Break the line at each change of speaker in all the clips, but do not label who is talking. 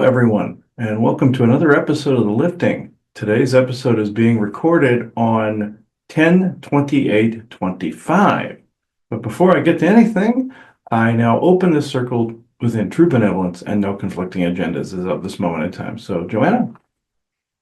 everyone, and welcome to another episode of The Lifting. Today's episode is being recorded on 10/28/25. But before I get to anything, I now open this circle within true benevolence and no conflicting agendas as of this moment in time. So, Joanna?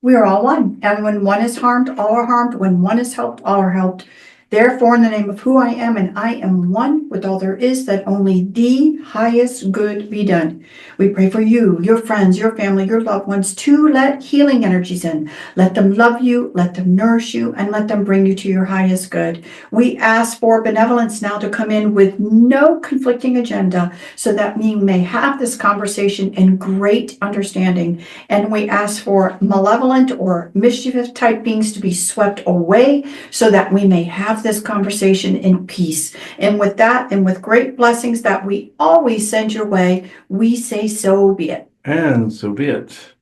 We are all one, and when one is harmed, all are harmed. When one is helped, all are helped. Therefore, in the name of who I am, and I am one with all there is, that only the highest good be done. We pray for you, your friends, your family, your loved ones, to let healing energies in. Let them love you, let them nourish you, and let them bring you to your highest good. We ask for benevolence now to come in with no conflicting agenda, so that we may have this conversation in great understanding. And we ask for malevolent or mischievous type beings to be swept away, so that we may have this conversation in peace. And with that, and with great blessings that we always send your way, we say so be it.
And so be it.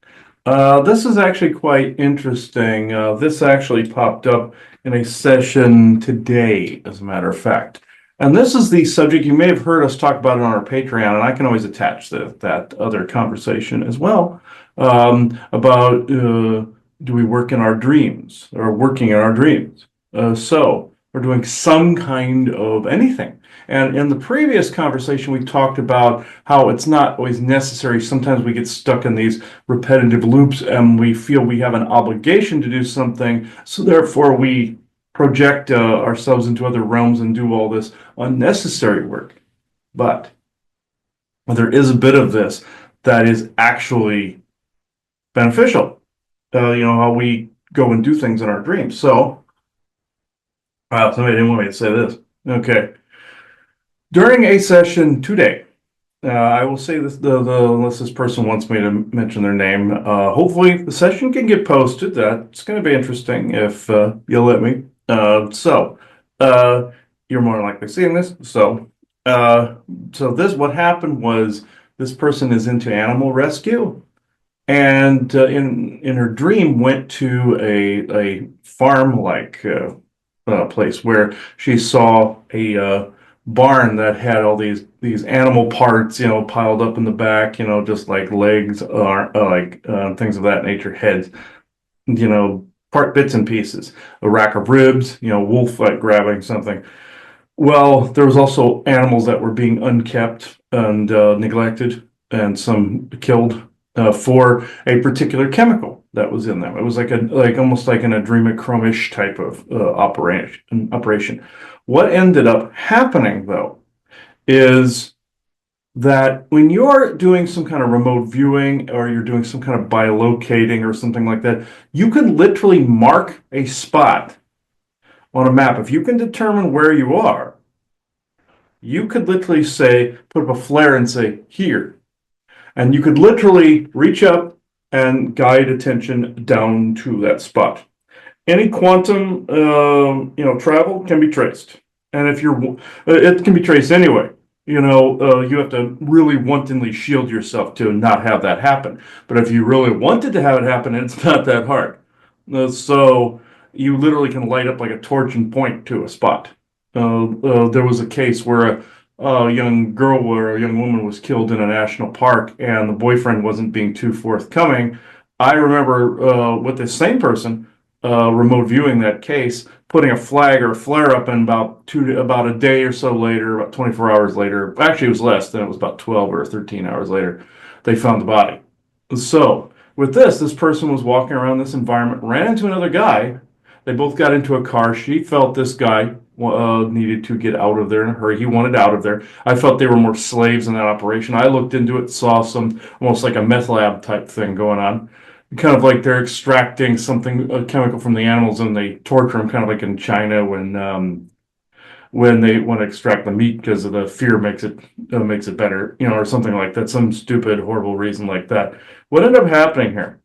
This is actually quite interesting. This actually popped up in a session today, as a matter of fact. And this is the subject you may have heard us talk about it on our Patreon, and I can always attach that other conversation as well, about do we work in our dreams, or working in our dreams? So we're doing some kind of anything. And in the previous conversation, we talked about how it's not always necessary. Sometimes we get stuck in these repetitive loops and we feel we have an obligation to do something. So therefore, we project ourselves into other realms and do all this unnecessary work. But there is a bit of this that is actually beneficial. How we go and do things in our dreams. So, wow, somebody didn't want me to say this. Okay. During a session today, I will say this, unless this person wants me to mention their name, hopefully the session can get posted. That's going to be interesting if you'll let me. You're more likely seeing this. So what happened was this person is into animal rescue, and in her dream went to a farm-like place where she saw a barn that had all these animal parts, piled up in the back, just like legs, things of that nature, heads, part bits and pieces, a rack of ribs, wolf like grabbing something. Well, there was also animals that were being unkept and neglected, and some killed for a particular chemical that was in them. It was almost like an adrenochrome-ish type of operation. What ended up happening, though, is that when you're doing some kind of remote viewing or you're doing some kind of bilocating or something like that, you can literally mark a spot on a map. If you can determine where you are, you could literally put up a flare and say, here. And you could literally reach up and guide attention down to that spot. Any quantum, travel can be traced, and it can be traced anyway. You have to really wantonly shield yourself to not have that happen. But if you really wanted to have it happen, it's not that hard. So you literally can light up like a torch and point to a spot. There was a case where a young girl or a young woman was killed in a national park, and the boyfriend wasn't being too forthcoming. I remember with the same person remote viewing that case, putting a flag or a flare up, and about a day or so later, about 24 hours later, actually it was less than, it was about 12 or 13 hours later, they found the body. So with this person was walking around this environment, ran into another guy. They both got into a car. She felt this guy needed to get out of there in a hurry. He wanted out of there. I felt they were more slaves in that operation. I looked into it, saw some almost like a meth lab type thing going on. Kind of like they're extracting a chemical from the animals, and they torture them, kind of like in China when they want to extract the meat because of the fear makes it better, or something like that, some stupid, horrible reason like that. What ended up happening here?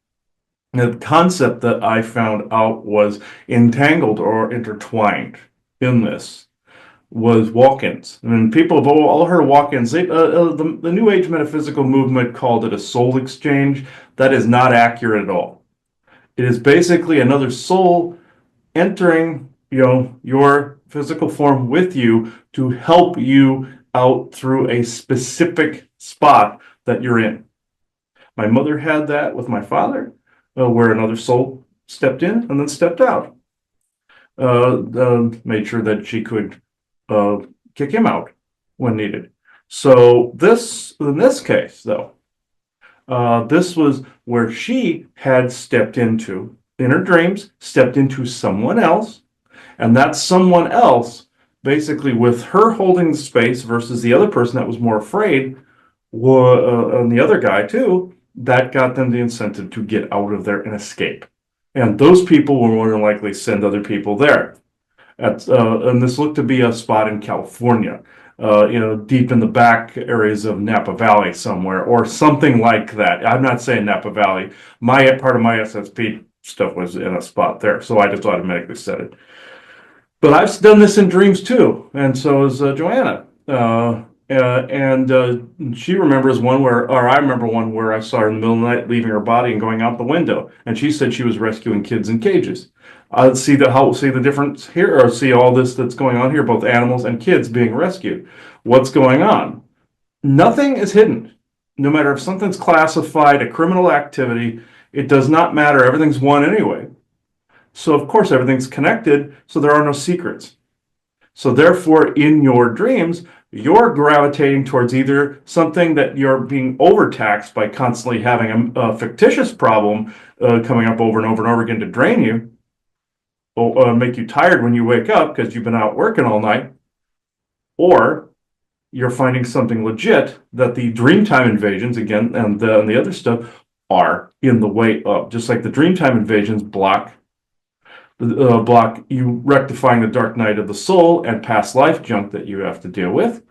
The concept that I found out was entangled or intertwined in this was walk-ins. I mean, people have all heard of walk-ins. The New Age metaphysical movement called it a soul exchange. That is not accurate at all. It is basically another soul entering, your physical form with you to help you out through a specific spot that you're in. My mother had that with my father, where another soul stepped in and then stepped out. Made sure that she could kick him out when needed. So in this case, though, this was where she had stepped into, in her dreams, stepped into someone else, and that someone else, basically with her holding the space versus the other person that was more afraid, and the other guy too, that got them the incentive to get out of there and escape. And those people will more than likely send other people there. And this looked to be a spot in California, deep in the back areas of Napa Valley somewhere, or something like that. I'm not saying Napa Valley. My part of my SSP stuff was in a spot there, so I just automatically said it. But I've done this in dreams too, and so has Joanna. And she remembers one where, or I remember one where I saw her in the middle of the night leaving her body and going out the window, and she said she was rescuing kids in cages. See the difference here, or see all this that's going on here, both animals and kids being rescued. What's going on? Nothing is hidden. No matter if something's classified a criminal activity, it does not matter. Everything's one anyway. So of course everything's connected, so there are no secrets. So therefore, in your dreams, you're gravitating towards either something that you're being overtaxed by constantly having a fictitious problem coming up over and over and over again to drain you, or make you tired when you wake up because you've been out working all night, or you're finding something legit that the Dreamtime invasions, again, and the other stuff are in the way of. Just like the Dreamtime invasions block you rectifying the dark night of the soul and past life junk that you have to deal with.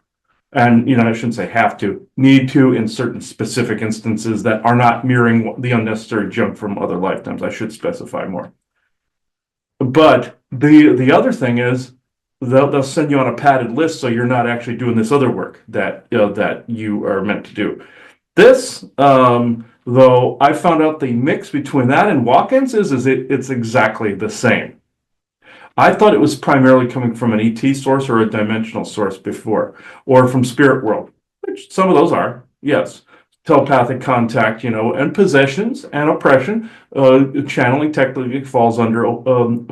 And, I shouldn't say have to, need to in certain specific instances that are not mirroring the unnecessary junk from other lifetimes. I should specify more. But the other thing is they'll send you on a padded list, so you're not actually doing this other work that you are meant to do. This, though, I found out the mix between that and walk-ins it's exactly the same. I thought it was primarily coming from an ET source or a dimensional source before, or from spirit world, which some of those are, yes. Telepathic contact, and possessions and oppression. Channeling technically falls under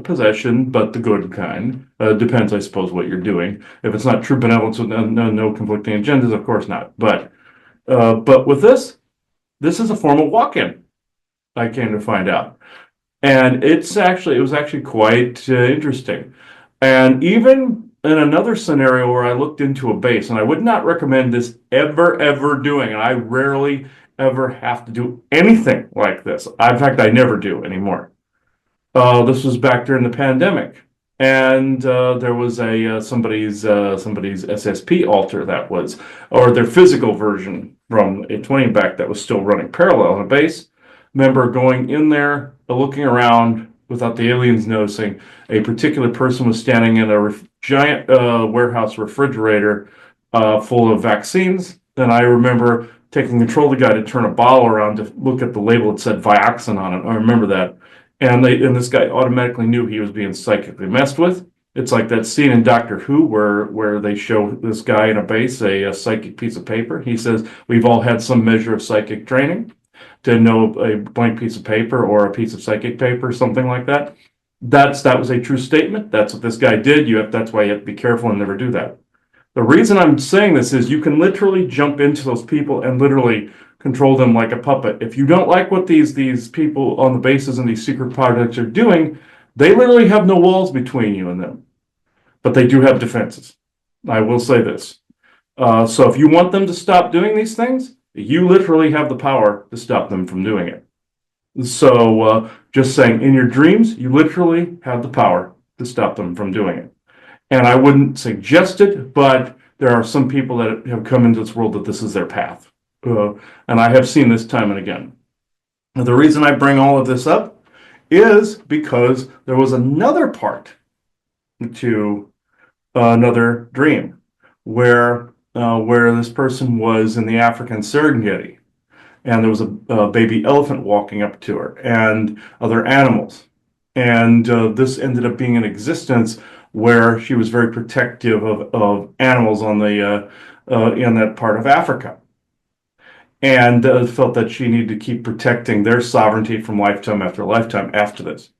possession, but the good kind. Depends, I suppose, what you're doing. If it's not true benevolence with no conflicting agendas, of course not. But with this is a form of walk-in, I came to find out. And it was actually quite interesting. And even in another scenario where I looked into a base, and I would not recommend this ever doing, and I rarely ever have to do anything like this. In fact, I never do anymore. This was back during the pandemic, and there was somebody's SSP altar or their physical version from a 20 back that was still running parallel in a base. Remember going in there, looking around without the aliens noticing, a particular person was standing in a giant warehouse refrigerator full of vaccines. And I remember taking control of the guy to turn a bottle around to look at the label. It said Vioxin on it. I remember that. And this guy automatically knew he was being psychically messed with. It's like that scene in Doctor Who where they show this guy in a base a psychic piece of paper. He says, we've all had some measure of psychic training to know a blank piece of paper or a piece of psychic paper, something like that. That was a true statement. That's what this guy did. That's why you have to be careful and never do that. The reason I'm saying this is you can literally jump into those people and literally control them like a puppet. If you don't like what these people on the bases and these secret projects are doing, they literally have no walls between you and them. But they do have defenses. I will say this. So if you want them to stop doing these things, you literally have the power to stop them from doing it. So just saying, in your dreams, you literally have the power to stop them from doing it. And I wouldn't suggest it, but there are some people that have come into this world that this is their path. And I have seen this time and again. Now, the reason I bring all of this up is because there was another part to another dream where this person was in the African Serengeti, and there was a baby elephant walking up to her and other animals. And this ended up being an existence where she was very protective of animals on in that part of Africa. and felt that she needed to keep protecting their sovereignty from lifetime after lifetime after this.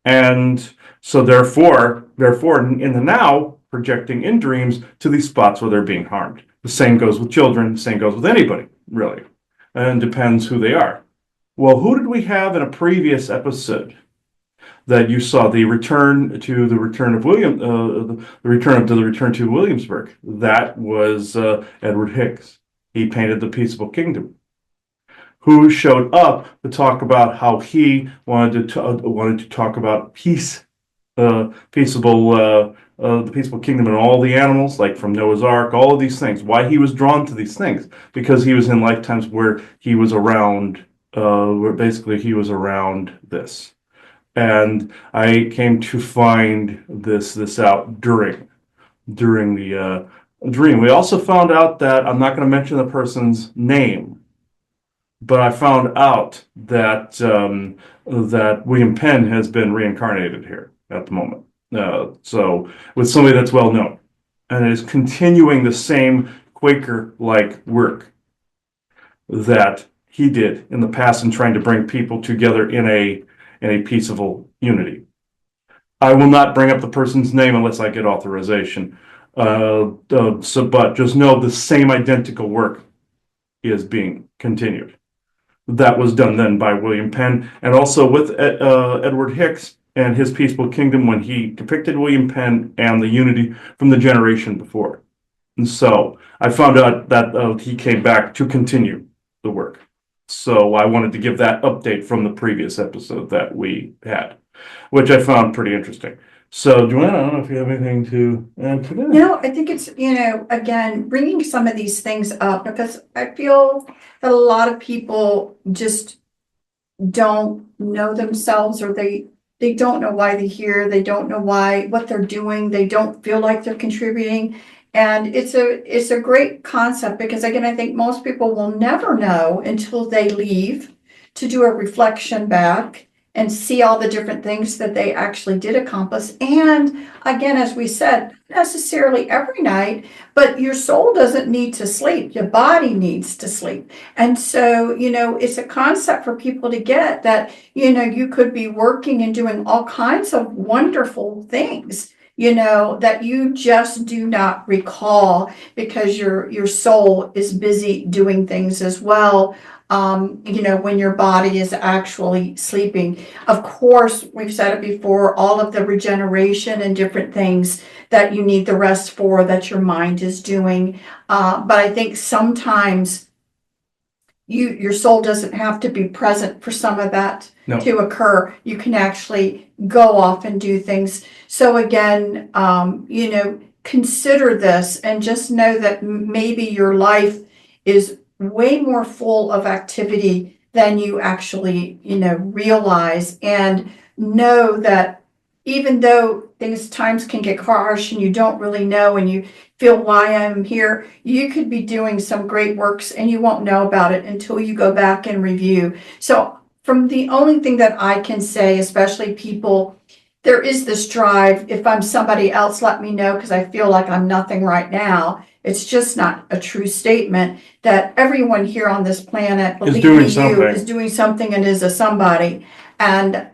And so therefore, in the now, projecting in dreams to these spots where they're being harmed. The same goes with children, the same goes with anybody, really. And depends who they are. Well, who did we have in a previous episode that you saw the return to Williamsburg? That was Edward Hicks. He painted The Peaceable Kingdom. Who showed up to talk about how he wanted to talk about peace, the peaceable kingdom, and all the animals, like from Noah's Ark, all of these things. Why he was drawn to these things? Because he was in lifetimes where he was around, where basically he was around this. And I came to find this out during the dream. We also found out that I'm not going to mention the person's name, but I found out that that William Penn has been reincarnated here at the moment. So with somebody that's well known, and is continuing the same Quaker-like work that he did in the past in trying to bring people together in a peaceful unity. I will not bring up the person's name unless I get authorization. But just know the same identical work is being continued. That was done then by William Penn, and also with Edward Hicks and his Peaceable Kingdom, when he depicted William Penn and the unity from the generation before. And so I found out that he came back to continue the work. So I wanted to give that update from the previous episode that we had, which I found pretty interesting. So, Joanna, I don't know if you have anything to add to that.
No, I think it's, again, bringing some of these things up, because I feel that a lot of people just don't know themselves, or they don't know why they're here. They don't know what they're doing. They don't feel like they're contributing. And it's a great concept, because again, I think most people will never know until they leave to do a reflection back and see all the different things that they actually did accomplish. And again, as we said, necessarily every night, but your soul doesn't need to sleep. Your body needs to sleep. And so, it's a concept for people to get that, you could be working and doing all kinds of wonderful things, that you just do not recall, because your soul is busy doing things as well. When your body is actually sleeping. Of course, we've said it before, all of the regeneration and different things that you need the rest for, that your mind is doing. But I think sometimes your soul doesn't have to be present for some of that to occur. You can actually go off and do things. So again, consider this, and just know that maybe your life is way more full of activity than you actually, realize. And know that even though times can get harsh and you don't really know, and you feel why I'm here, you could be doing some great works and you won't know about it until you go back and review. So from the only thing that I can say, especially people, there is this drive. If I'm somebody else, let me know, because I feel like I'm nothing right now. It's just not a true statement that everyone here on this planet, believe me, is doing something and is a somebody. And,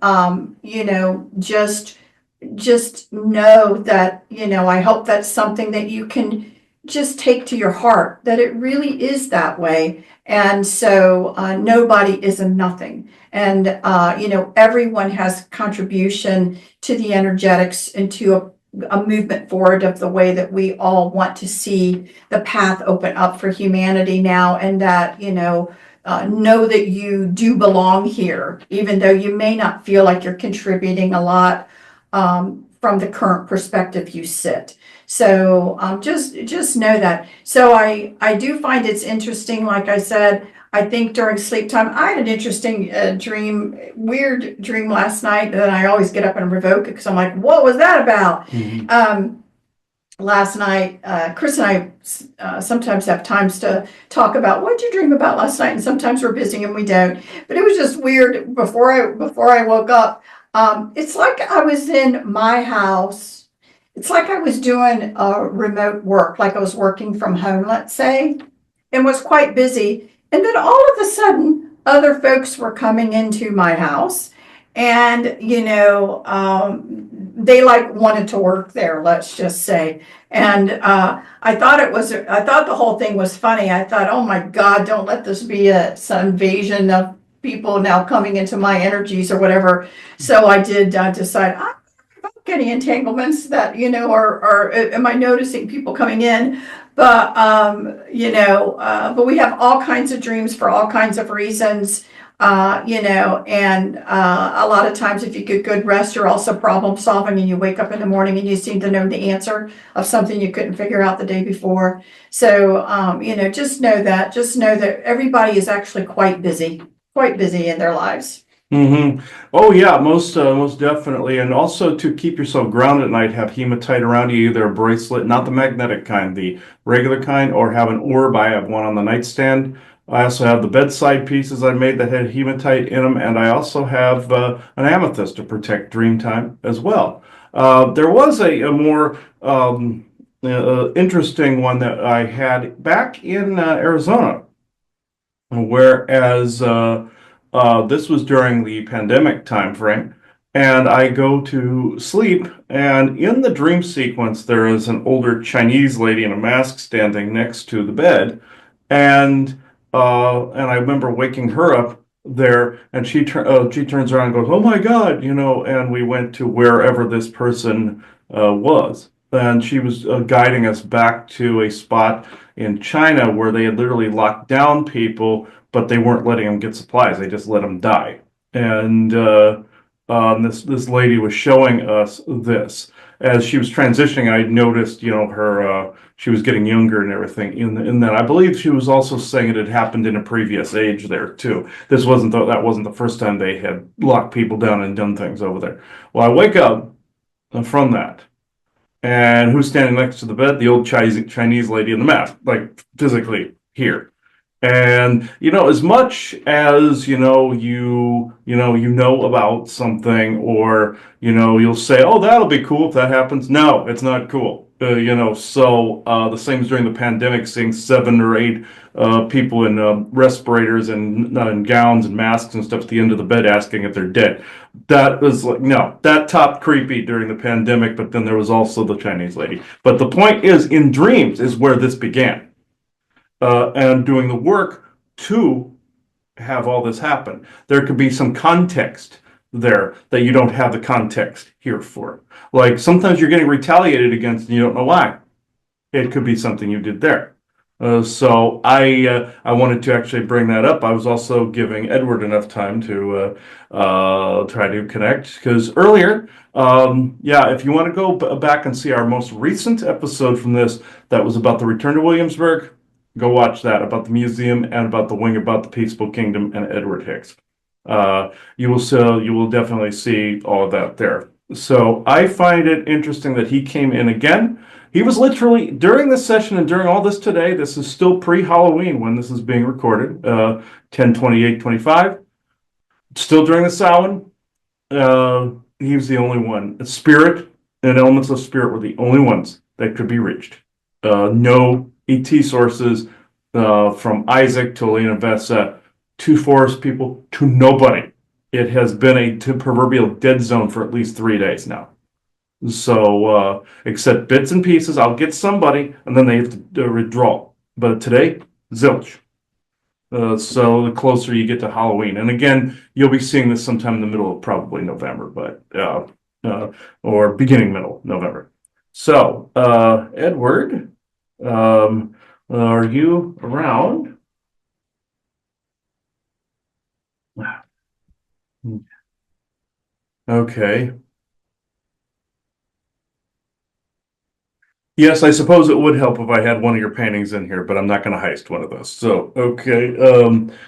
just know that, I hope that's something that you can just take to your heart, that it really is that way. And so nobody is a nothing. And, everyone has contribution to the energetics and to a movement forward of the way that we all want to see the path open up for humanity now. And that, know that you do belong here, even though you may not feel like you're contributing a lot from the current perspective you sit. So just know that. So I do find it's interesting. Like I said, I think during sleep time, I had an interesting weird dream last night, and then I always get up and revoke it because I'm like, what was that about? Mm-hmm. Last night, Chris and I sometimes have times to talk about what did you dream about last night, and sometimes we're busy and we don't. But it was just weird. Before I woke up, it's like I was in my house. It's like I was doing remote work, like I was working from home, let's say, and was quite busy. And then all of a sudden, other folks were coming into my house and, they like wanted to work there, let's just say. And I thought the whole thing was funny. I thought, oh my God, don't let this be some invasion of people now coming into my energies or whatever. So I did decide, I'm not getting entanglements that, or am I noticing people coming in? But, but we have all kinds of dreams for all kinds of reasons. And a lot of times if you get good rest, you're also problem solving and you wake up in the morning and you seem to know the answer of something you couldn't figure out the day before. So, just know that everybody is actually quite busy in their lives.
Mm-hmm. Oh yeah, most definitely. And also to keep yourself grounded at night, have hematite around you, either a bracelet, not the magnetic kind, the regular kind, or have an orb. I have one on the nightstand. I also have the bedside pieces I made that had hematite in them, and I also have an amethyst to protect dream time as well. There was a more interesting one that I had back in Arizona, whereas this was during the pandemic time frame, and I go to sleep, and in the dream sequence, there is an older Chinese lady in a mask standing next to the bed, and I remember waking her up there, and she turns around and goes, "Oh my God," and we went to wherever this person was, and she was guiding us back to a spot in China where they had literally locked down people, but they weren't letting them get supplies. They just let them die. And this lady was showing us this. As she was transitioning, I noticed, her she was getting younger and everything. In that, I believe she was also saying it had happened in a previous age there too. That wasn't the first time they had locked people down and done things over there. Well, I wake up from that. And who's standing next to the bed? The old Chinese lady in the mask, like physically here. And as much as about something, or you'll say, "Oh, that'll be cool if that happens." No, it's not cool. So the same as during the pandemic, seeing 7 or 8 people in respirators and gowns and masks and stuff at the end of the bed asking if they're dead. That was like, no, that topped creepy during the pandemic. But then there was also the Chinese lady. But the point is, in dreams is where this began. And doing the work to have all this happen. There could be some context there that you don't have the context here for. Like sometimes you're getting retaliated against and you don't know why. It could be something you did there. So I wanted to actually bring that up. I was also giving Edward enough time to try to connect, because earlier, if you want to go back and see our most recent episode from this, that was about the return to Williamsburg. Go watch that, about the museum and about the wing about the Peaceful Kingdom and Edward Hicks. You will definitely see all of that there. So I find it interesting that he came in again. He was literally during this session and during all this today. This is still pre-Halloween when this is being recorded. 10/28/25. Still during the Samhain. He was the only one. Spirit and elements of spirit were the only ones that could be reached. No ET sources, from Isaac to Lena Vessa to forest people to nobody. It has been a proverbial dead zone for at least 3 days now. So, except bits and pieces, I'll get somebody and then they have to withdraw. But today, zilch. So the closer you get to Halloween, and again, you'll be seeing this sometime in the middle of probably November, but or beginning middle November. So, Edward. Are you around? Okay. Yes, I suppose it would help if I had one of your paintings in here, but I'm not going to heist one of those. So, okay,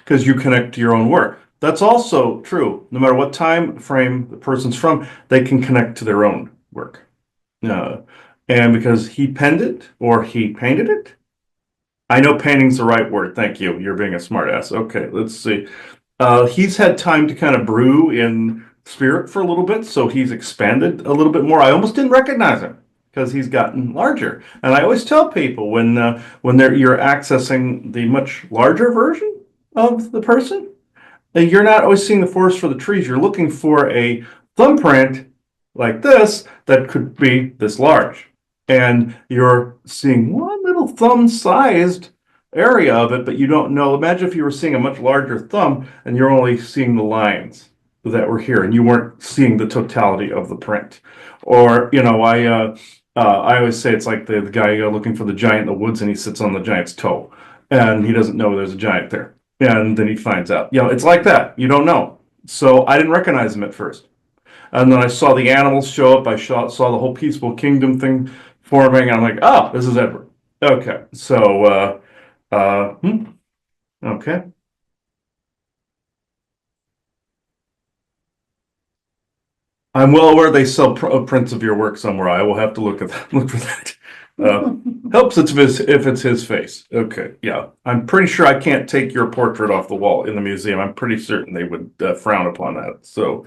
because you connect to your own work. That's also true. No matter what time frame the person's from, they can connect to their own work. And because he penned it or he painted it, I know painting's the right word. Thank you. You're being a smartass. Okay, let's see. He's had time to kind of brew in spirit for a little bit, so he's expanded a little bit more. I almost didn't recognize him because he's gotten larger. And I always tell people when you're accessing the much larger version, of the person. You're not always seeing the forest for the trees. You're looking for a thumbprint like this that could be this large. And you're seeing one little thumb-sized area of it, but you don't know. Imagine if you were seeing a much larger thumb and you're only seeing the lines that were here and you weren't seeing the totality of the print. Or, I always say it's like the guy looking for the giant in the woods and he sits on the giant's toe and he doesn't know there's a giant there. And then he finds out. It's like that. You don't know. So I didn't recognize him at first. And then I saw the animals show up. I saw the whole peaceful kingdom thing forming. And I'm like, oh, this is Edward. Okay. So, okay. I'm well aware they sell prints of your work somewhere. I will have to look for that. Helps if it's his face. Okay, yeah. I'm pretty sure I can't take your portrait off the wall in the museum. I'm pretty certain they would frown upon that. So,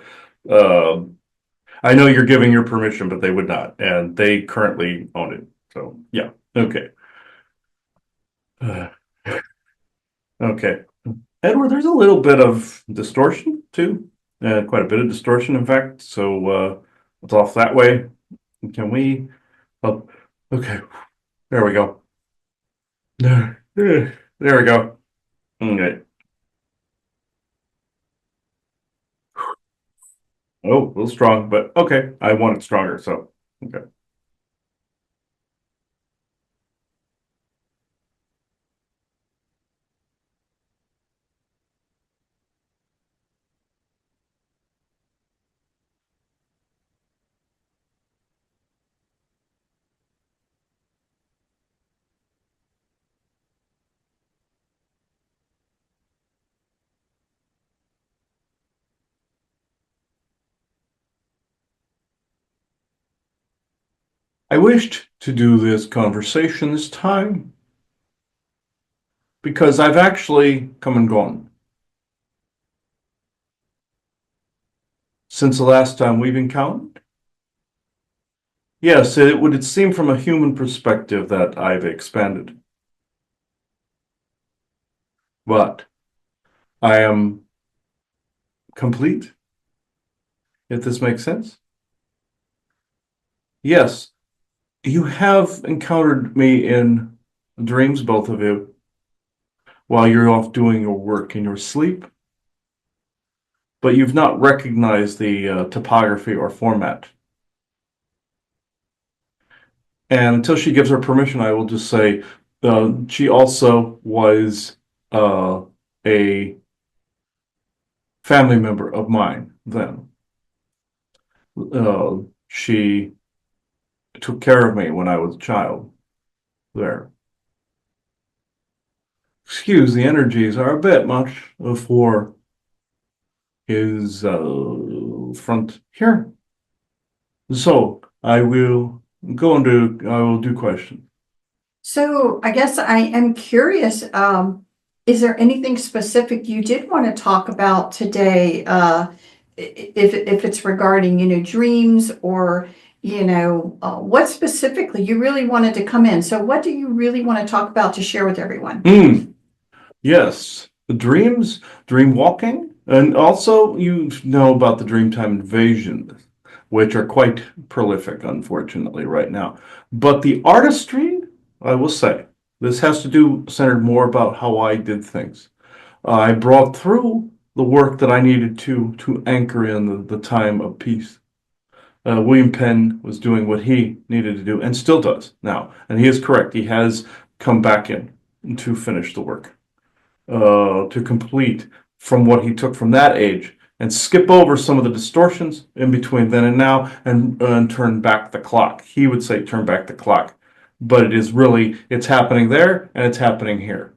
I know you're giving your permission, but they would not, and they currently own it. So, yeah. Okay. Uh, okay. Edward, there's a little bit of distortion too. Quite a bit of distortion, in fact. So it's off that way. Can we? Oh, okay. There we go. There we go. Okay. Oh, a little strong, but okay. I want it stronger, so okay. I wished to do this conversation this time because I've actually come and gone since the last time we've encountered. Yes, it would seem from a human perspective that I've expanded. But I am complete, if this makes sense. Yes, you have encountered me in dreams, both of you, while you're off doing your work in your sleep, but you've not recognized the topography or format. And until she gives her permission, I will just say she also was a family member of mine then. She took care of me when I was a child there. Excuse, the energies are a bit much for his front here. So I will I will do questions.
So I guess I am curious, is there anything specific you did want to talk about today? If it's regarding, dreams or, what specifically you really wanted to come in? So what do you really want to talk about to share with everyone?
Yes, the dreams, dream walking, and also you know about the Dreamtime invasions, which are quite prolific, unfortunately, right now. But the artistry, I will say, this has to do centered more about how I did things. I brought through the work that I needed to anchor in the time of peace. William Penn was doing what he needed to do and still does now. And he is correct. He has come back in to finish the work, to complete from what he took from that age and skip over some of the distortions in between then and now and turn back the clock. He would say turn back the clock, but it is really, it's happening there and it's happening here.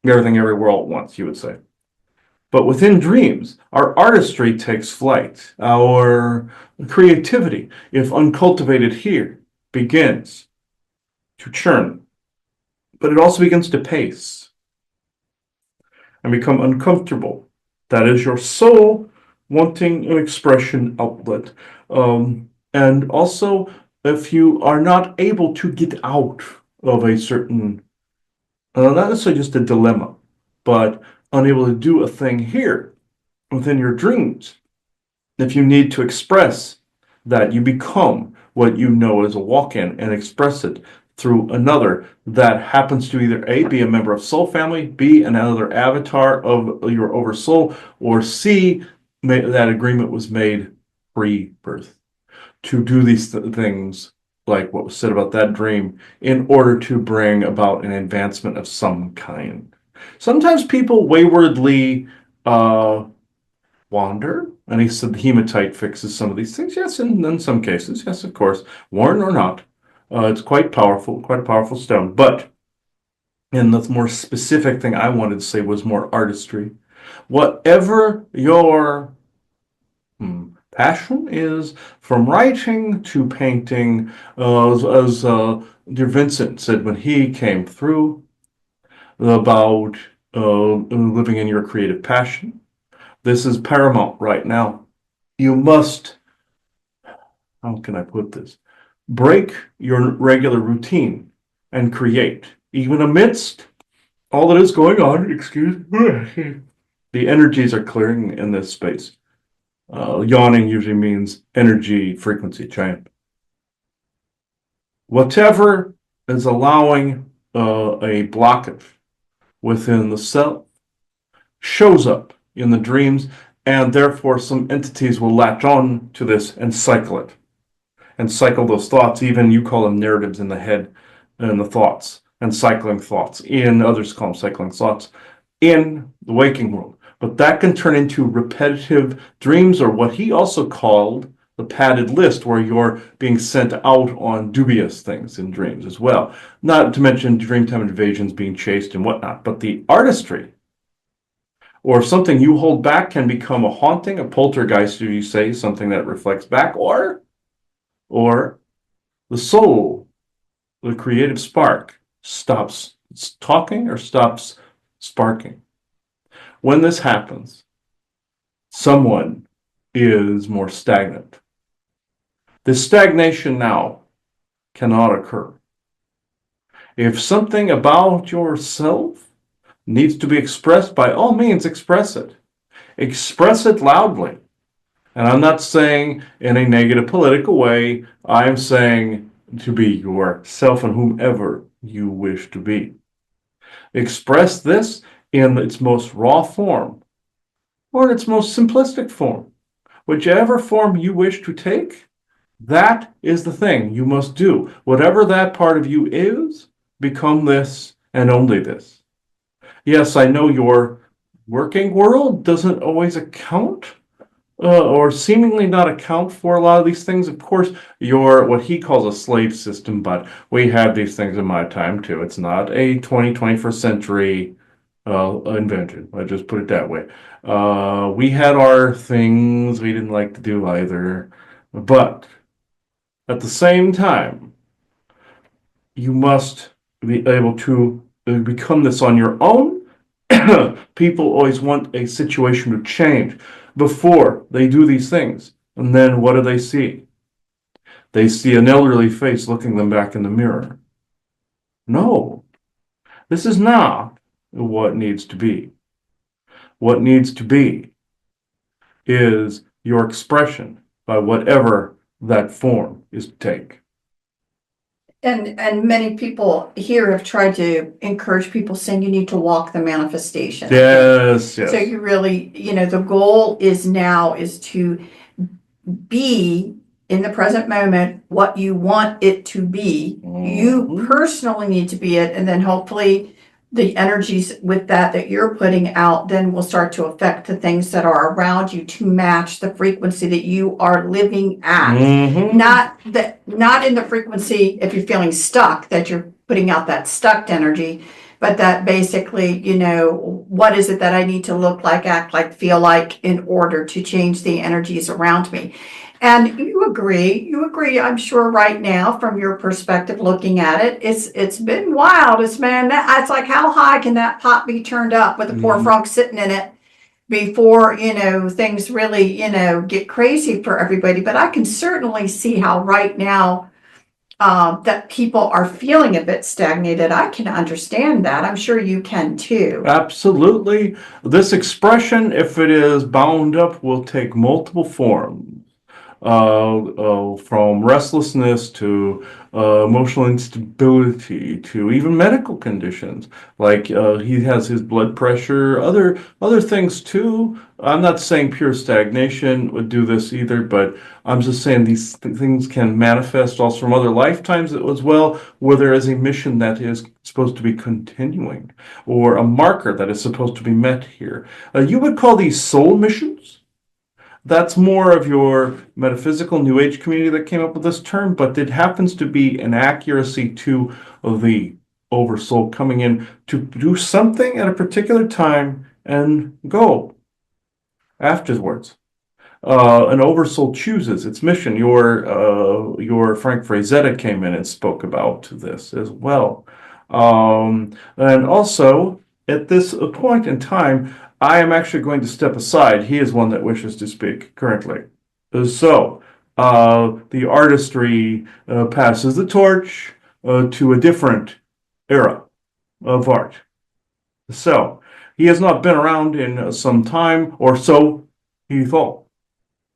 Everything everywhere all at once, you would say. But within dreams, our artistry takes flight. Our creativity, if uncultivated here, begins to churn. But it also begins to pace and become uncomfortable. That is your soul wanting an expression outlet. And also, if you are not able to get out of a certain, not necessarily just a dilemma, but unable to do a thing here within your dreams, if you need to express that, you become what you know as a walk-in and express it through another that happens to either A, be a member of soul family, B, another avatar of your oversoul, or C, that agreement was made pre-birth to do these things like what was said about that dream in order to bring about an advancement of some kind. Sometimes people waywardly wander, and he said the hematite fixes some of these things. Yes, in some cases, yes, of course, worn or not, it's quite powerful, quite a powerful stone. But and the more specific thing I wanted to say was more artistry. Whatever your passion is, from writing to painting, as dear Vincent said when he came through about living in your creative passion. This is paramount right now. You must, how can I put this? Break your regular routine and create, even amidst all that is going on. Excuse me. The energies are clearing in this space. Yawning usually means energy frequency change. Whatever is allowing a blockage within the self shows up in the dreams, and therefore some entities will latch on to this and cycle those thoughts. Even you call them narratives in the head and the thoughts, and cycling thoughts. Others call them cycling thoughts in the waking world. But that can turn into repetitive dreams, or what he also called the padded list, where you're being sent out on dubious things in dreams as well. Not to mention dreamtime invasions, being chased and whatnot. But the artistry, or something you hold back, can become a haunting, a poltergeist, you say, something that reflects back, or the soul, the creative spark, stops talking or stops sparking. When this happens, someone is more stagnant. This stagnation now cannot occur. If something about yourself needs to be expressed, by all means express it. Express it loudly. And I'm not saying in a negative political way. I'm saying to be yourself and whomever you wish to be. Express this in its most raw form or in its most simplistic form. Whichever form you wish to take, that is the thing you must do. Whatever that part of you is, become this and only this. Yes, I know your working world doesn't always account or seemingly not account for a lot of these things. Of course, you're what he calls a slave system, but we had these things in my time too. It's not a 21st century invention. I just put it that way. We had our things we didn't like to do either, but at the same time, you must be able to become this on your own. People always want a situation to change before they do these things. And then what do they see? They see an elderly face looking them back in the mirror. No, this is not what needs to be. What needs to be is your expression by whatever that form is to take.
And many people here have tried to encourage people, saying you need to walk the manifestation.
Yes, yes.
So you really, the goal is now is to be in the present moment what you want it to be. You personally need to be it, and then hopefully the energies with that you're putting out then will start to affect the things that are around you to match the frequency that you are living at. Not in the frequency, if you're feeling stuck, that you're putting out that stuck energy, but that basically, what is it that I need to look like, act like, feel like in order to change the energies around me. And you agree, I'm sure right now from your perspective looking at it, it's been wild. It's like, how high can that pot be turned up with a poor frog sitting in it before, things really, get crazy for everybody. But I can certainly see how right now that people are feeling a bit stagnated. I can understand that. I'm sure you can too.
Absolutely. This expression, if it is bound up, will take multiple forms. From restlessness to emotional instability to even medical conditions. Like he has his blood pressure, other things too. I'm not saying pure stagnation would do this either, but I'm just saying these things can manifest also from other lifetimes as well, where there is a mission that is supposed to be continuing, or a marker that is supposed to be met here. You would call these soul missions. That's more of your metaphysical New Age community that came up with this term, but it happens to be an accuracy to the oversoul coming in to do something at a particular time and go afterwards. An oversoul chooses its mission. Your Frank Frazetta came in and spoke about this as well. And also, at this point in time, I am actually going to step aside. He is one that wishes to speak currently. So, the artistry passes the torch to a different era of art. So, he has not been around in some time, or so he thought.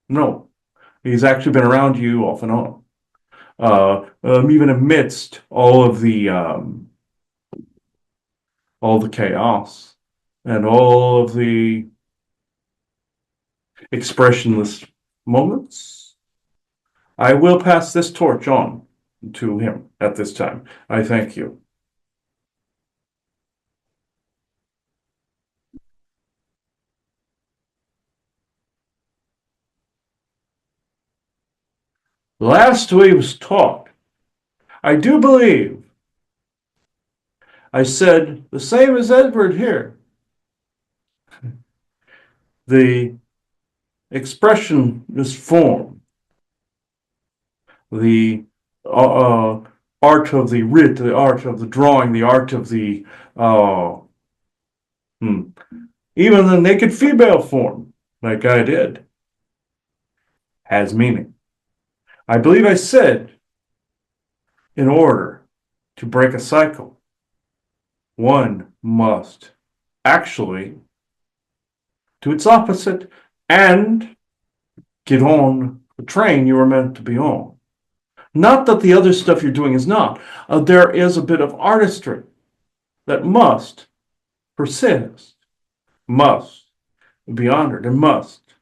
No, he's actually been around you off and on. Even amidst all the chaos and all of the expressionless moments, I will pass this torch on to him at this time. I thank you. Last we was taught, I do believe I said the same as Edward here. The expression is form. The art of the writ, the art of the drawing, the art of the even the naked female form, like I did, has meaning. I believe I said, in order to break a cycle, one must actually do its opposite and get on the train you were meant to be on. Not that the other stuff you're doing is not. There is a bit of artistry that must persist, must be honored, and must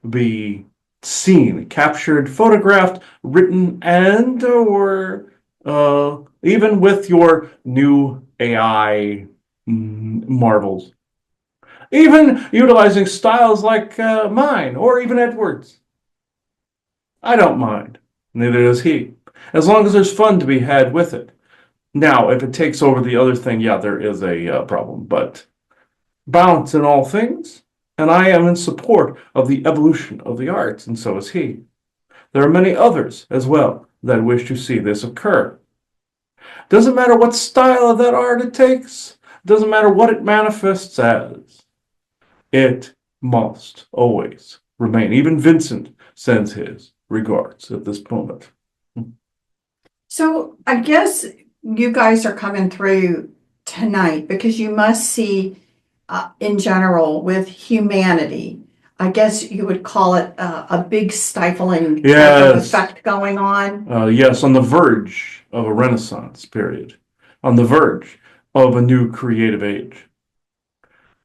be seen, captured, photographed, written, and or even with your new AI marvels. Even utilizing styles like mine or even Edward's. I don't mind. Neither does he. As long as there's fun to be had with it. Now, if it takes over the other thing, yeah, there is a problem. But balance in all things, and I am in support of the evolution of the arts, and so is he. There are many others as well that wish to see this occur. Doesn't matter what style of that art it takes, doesn't matter what it manifests as, it must always remain. Even Vincent sends his regards at this moment.
So I guess you guys are coming through tonight because you must see, in general, with humanity, I guess you would call it a big stifling type of
Yes.
effect going on.
Yes, on the verge of a renaissance period, on the verge of a new creative age.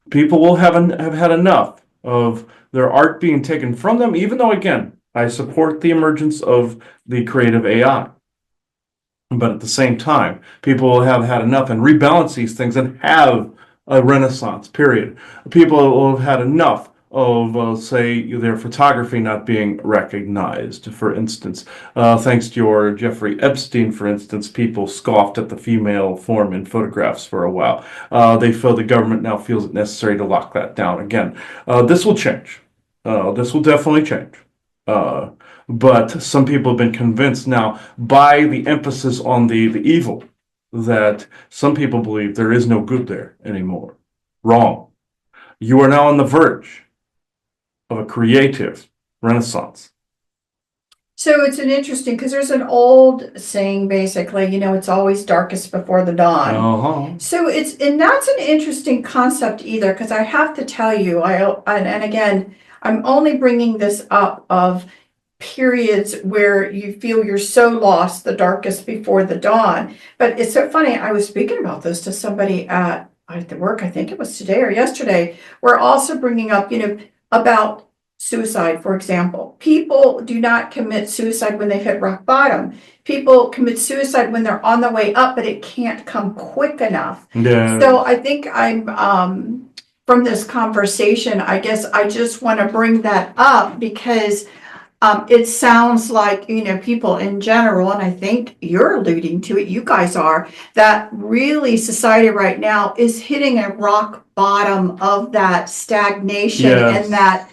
People will have had enough of their art being taken from them, even though, again, I support the emergence of the creative AI. But at the same time, people will have had enough and rebalance these things and have a renaissance period. People will have had enough of, say, their photography not being recognized. For instance, thanks to your Jeffrey Epstein, for instance, people scoffed at the female form in photographs for a while. They feel the government now feels it necessary to lock that down again. This will change. This will definitely change. But some people have been convinced now by the emphasis on the evil that some people believe there is no good there anymore. Wrong. You are now on the verge of a creative renaissance.
So it's an interesting, because there's an old saying, basically, it's always darkest before the dawn.
Uh-huh.
So and that's an interesting concept either, because I have to tell you, and again, I'm only bringing this up of periods where you feel you're so lost, the darkest before the dawn. But it's so funny. I was speaking about this to somebody at the work, I think it was today or yesterday. We're also bringing up, about suicide, for example. People do not commit suicide when they've hit rock bottom. People commit suicide when they're on the way up, but it can't come quick enough.
Yeah.
So I think from this conversation, I guess I just want to bring that up because it sounds like, people in general, and I think you're alluding to it, you guys are, that really society right now is hitting a rock bottom of that stagnation.
Yes.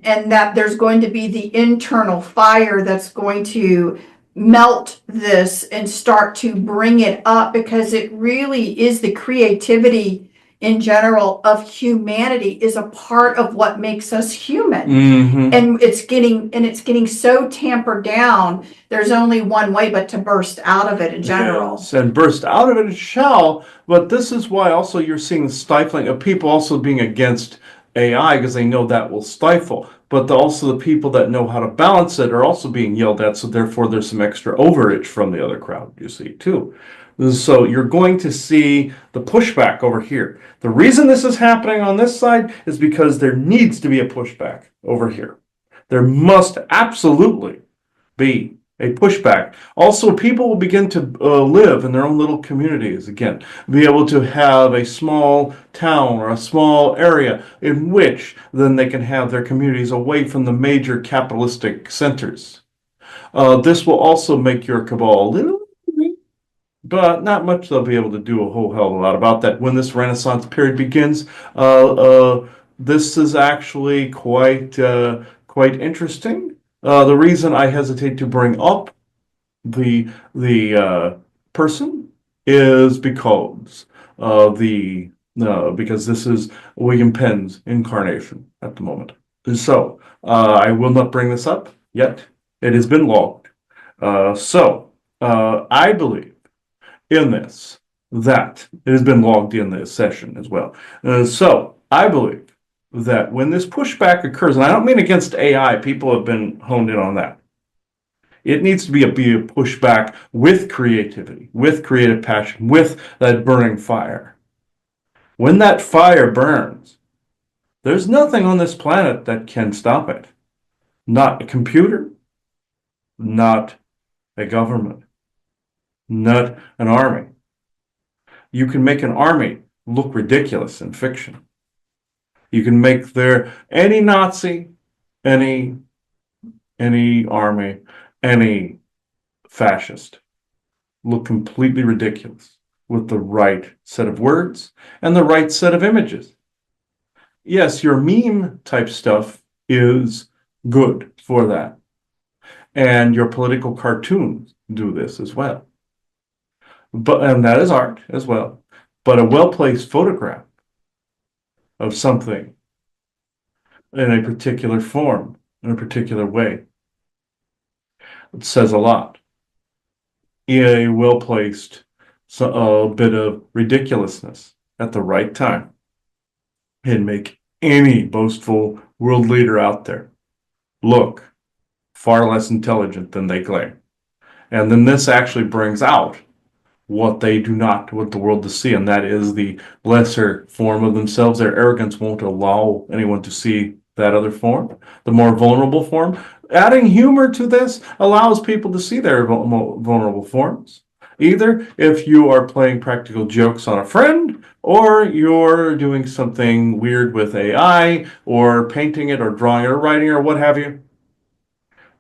And that there's going to be the internal fire that's going to melt this and start to bring it up, because it really is the creativity in general of humanity is a part of what makes us human.
Mm-hmm.
And it's getting so tampered down. There's only one way but to burst out of it in general.
Yes, and burst out of it shall. But this is why also you're seeing the stifling of people also being against AI, because they know that will stifle. But also the people that know how to balance it are also being yelled at. So therefore there's some extra overage from the other crowd, you see, too. So you're going to see the pushback over here. The reason this is happening on this side is because there needs to be a pushback over here. There must absolutely be a pushback. Also, people will begin to live in their own little communities again, be able to have a small town or a small area in which then they can have their communities away from the major capitalistic centers. This will also make your cabal a little, but not much they'll be able to do a whole hell of a lot about that when this Renaissance period begins. This is actually quite interesting. The reason I hesitate to bring up the person is because because this is William Penn's incarnation at the moment. So I will not bring this up yet. It has been logged. I believe in this that it has been logged in this session as well. So I believe that when this pushback occurs, and I don't mean against AI, people have been honed in on that. It needs to be a pushback with creativity, with creative passion, with that burning fire. When that fire burns, there's nothing on this planet that can stop it. Not a computer, not a government, not an army. You can make an army look ridiculous in fiction. You can make any Nazi, any army, any fascist look completely ridiculous with the right set of words and the right set of images. Yes, your meme type stuff is good for that. And your political cartoons do this as well. And that is art as well. But a well-placed photograph of something in a particular form, in a particular way, it says a lot. A well-placed bit of ridiculousness at the right time and make any boastful world leader out there look far less intelligent than they claim. And then this actually brings out what they do not want the world to see, and that is the lesser form of themselves. Their arrogance won't allow anyone to see that other form, the more vulnerable form. Adding humor to this allows people to see their vulnerable forms. Either if you are playing practical jokes on a friend, or you're doing something weird with AI, or painting it, or drawing it, or writing, or what have you.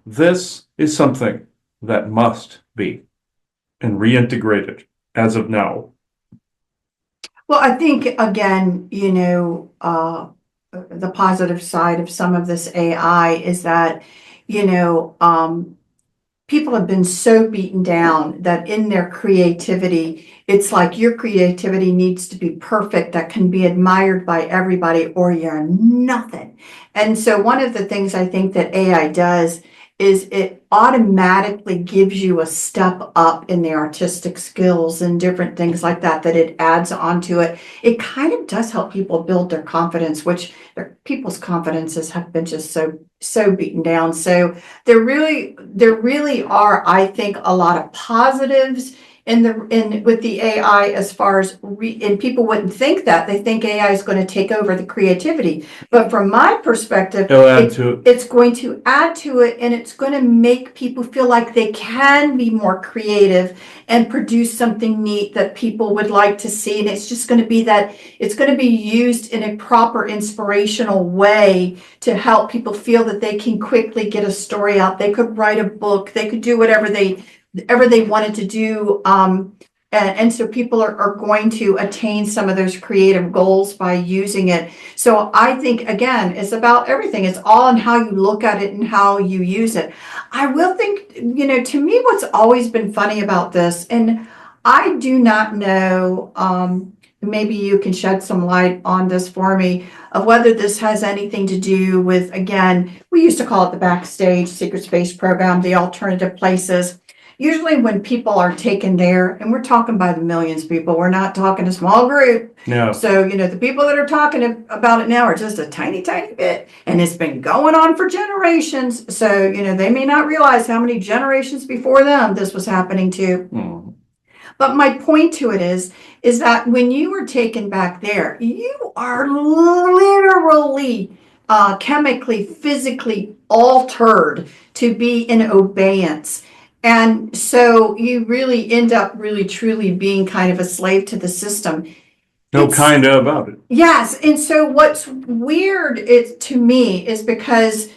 This is something that must be and reintegrated as of now.
Well, I think, again, the positive side of some of this AI is that, people have been so beaten down that in their creativity, it's like your creativity needs to be perfect, that can be admired by everybody, or you're nothing. And so one of the things I think that AI does is it automatically gives you a step up in the artistic skills and different things like that, that it adds onto it. It kind of does help people build their confidence, which people's confidences have been just so beaten down. So there really are, I think, a lot of positives with the AI, as far as and people wouldn't think that. They think AI is going to take over the creativity. But from my perspective,
It'll add to it.
it's going to add to it, and it's going to make people feel like they can be more creative and produce something neat that people would like to see. And it's just going to be that it's going to be used in a proper inspirational way to help people feel that they can quickly get a story out. They could write a book, they could do whatever they wanted to do. And so people are going to attain some of those creative goals by using it. So I think, again, it's about everything. It's all in how you look at it and how you use it. I will think, to me, what's always been funny about this, and I do not know, maybe you can shed some light on this for me, of whether this has anything to do with, again, we used to call it the backstage secret space program, the alternative places. Usually when people are taken there, and we're talking by the millions of people, we're not talking a small group.
Yeah.
So, the people that are talking about it now are just a tiny, tiny bit, and it's been going on for generations. So, they may not realize how many generations before them this was happening to.
Mm.
But my point to it is that when you were taken back there, you are literally chemically, physically altered to be in obeyance. And so you really end up really truly being kind of a slave to the system.
No kind of about it.
Yes. And so what's weird to me is because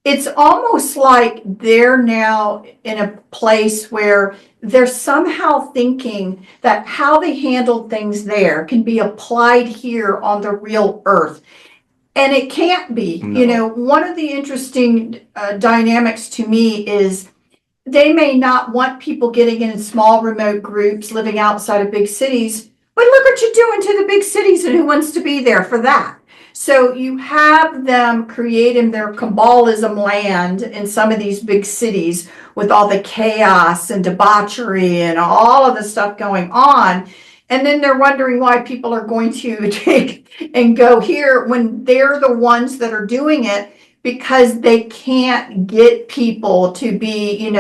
it's almost like they're now in a place where they're somehow thinking that how they handled things there can be applied here on the real earth. And it can't be.
No.
One of the interesting dynamics to me is they may not want people getting in small remote groups living outside of big cities, but look what you're doing to the big cities, and who wants to be there for that? So you have them creating their Kabbalism land in some of these big cities with all the chaos and debauchery and all of the stuff going on. And then they're wondering why people are going to take and go here when they're the ones that are doing it, because they can't get people to be,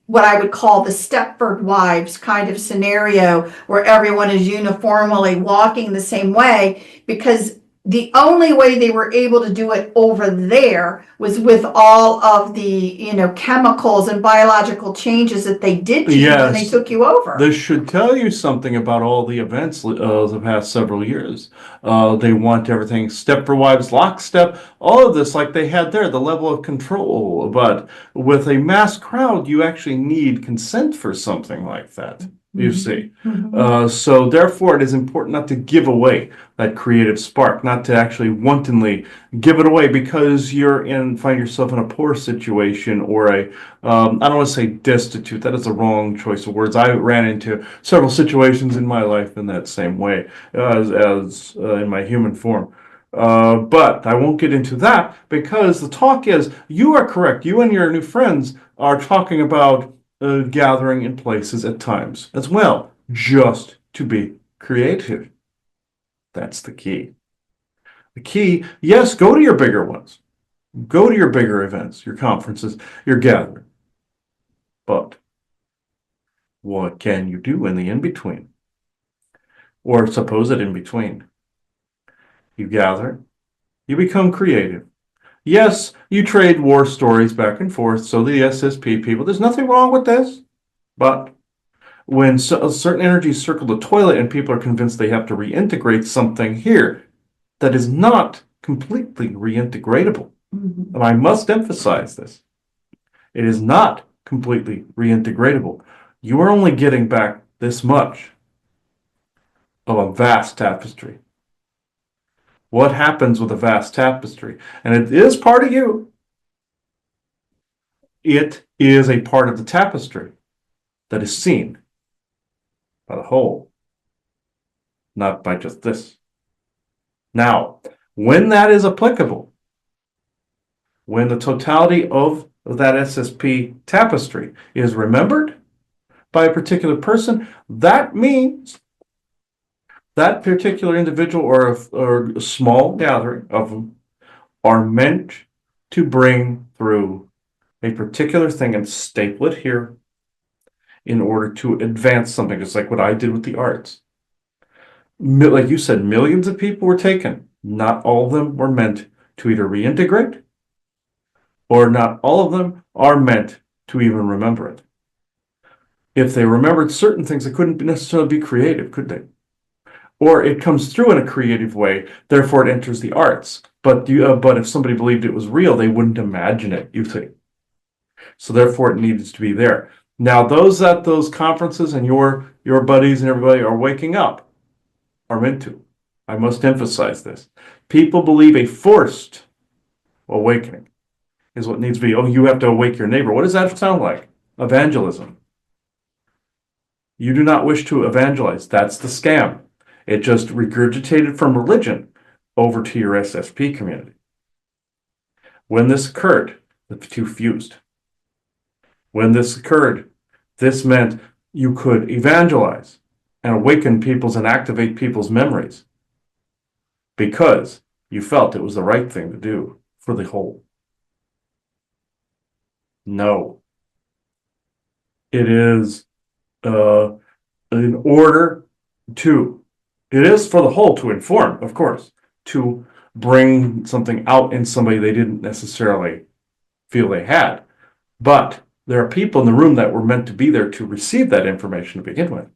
what I would call the Stepford Wives kind of scenario, where everyone is uniformly walking the same way, because the only way they were able to do it over there was with all of the, chemicals and biological changes that they did to you when they took you over.
This should tell you something about all the events the past several years. They want everything step for wives, lockstep, all of this like they had there, the level of control. But with a mass crowd, you actually need consent for something like that. You see. So therefore, it is important not to give away that creative spark, not to actually wantonly give it away because find yourself in a poor situation or I don't want to say destitute. That is the wrong choice of words. I ran into several situations in my life in that same way as in my human form. But I won't get into that because the talk is, you are correct. You and your new friends are talking about gathering in places at times as well, just to be creative. That's the key. The key, yes, go to your bigger ones. Go to your bigger events, your conferences, your gathering. But what can you do in the in-between? Or suppose it in between. You gather, you become creative. Yes, you trade war stories back and forth, so the SSP people, there's nothing wrong with this. But when certain energies circle the toilet and people are convinced they have to reintegrate something here that is not completely reintegratable, and I must emphasize this, it is not completely reintegratable. You are only getting back this much of a vast tapestry. What happens with a vast tapestry? And it is part of you. It is a part of the tapestry that is seen by the whole, not by just this. Now, when that is applicable, when the totality of of that SSP tapestry is remembered by a particular person, that means that particular individual or a small gathering of them are meant to bring through a particular thing and staple it here in order to advance something. It's like what I did with the arts. Like you said, millions of people were taken. Not all of them were meant to either reintegrate, or not all of them are meant to even remember it. If they remembered certain things, they couldn't necessarily be creative, could they? Or it comes through in a creative way, therefore it enters the arts. But if somebody believed it was real, they wouldn't imagine it, you see. So therefore it needs to be there. Now those at those conferences and your buddies and everybody are waking up, are meant to. I must emphasize this. People believe a forced awakening is what needs to be. Oh, you have to awake your neighbor. What does that sound like? Evangelism. You do not wish to evangelize. That's the scam. It just regurgitated from religion over to your SSP community. When this occurred, the two fused. When this occurred, this meant you could evangelize and awaken people's and activate people's memories because you felt it was the right thing to do for the whole. No. It is in order to, it is for the whole to inform, of course, to bring something out in somebody they didn't necessarily feel they had. But there are people in the room that were meant to be there to receive that information to begin with.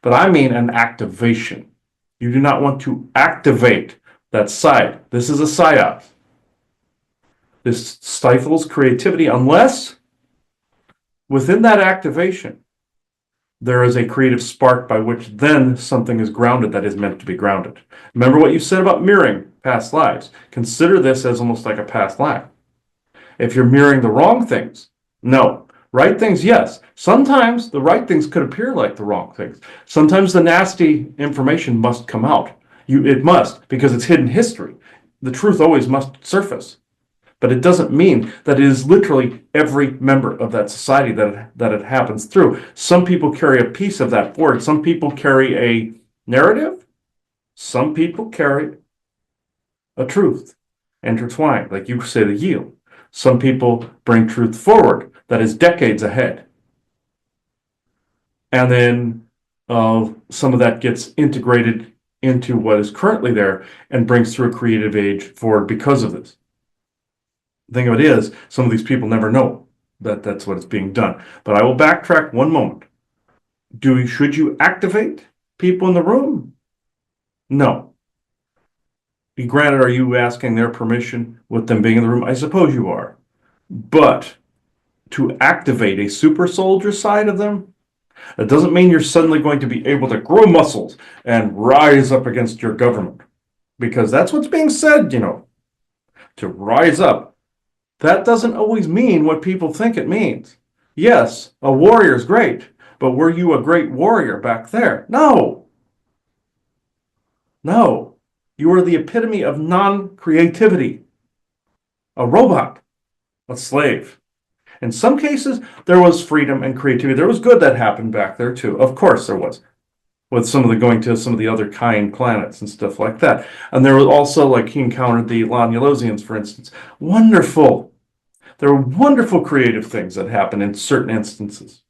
But I mean an activation. You do not want to activate that side. This is a psyop. This stifles creativity unless within that activation, there is a creative spark by which then something is grounded that is meant to be grounded. Remember what you said about mirroring past lives. Consider this as almost like a past life. If you're mirroring the wrong things, no. Right things, yes. Sometimes the right things could appear like the wrong things. Sometimes the nasty information must come out. It must, because it's hidden history. The truth always must surface. But it doesn't mean that it is literally every member of that society that it happens through. Some people carry a piece of that forward. Some people carry a narrative. Some people carry a truth intertwined, like you say, the yield. Some people bring truth forward that is decades ahead. And then some of that gets integrated into what is currently there and brings through a creative age forward because of this. The thing of it is, some of these people never know that that's what is being done. But I will backtrack one moment. Should you activate people in the room? No. Granted, are you asking their permission with them being in the room? I suppose you are. But to activate a super soldier side of them, that doesn't mean you're suddenly going to be able to grow muscles and rise up against your government. Because that's what's being said, to rise up. That doesn't always mean what people think it means. Yes, a warrior's great, but were you a great warrior back there? No. No. You are the epitome of non-creativity. A robot. A slave. In some cases, there was freedom and creativity. There was good that happened back there, too. Of course there was. With some of the going to some of the other kind planets and stuff like that. And there was also, like, he encountered the Lanulosians, for instance. Wonderful. There were wonderful creative things that happened in certain instances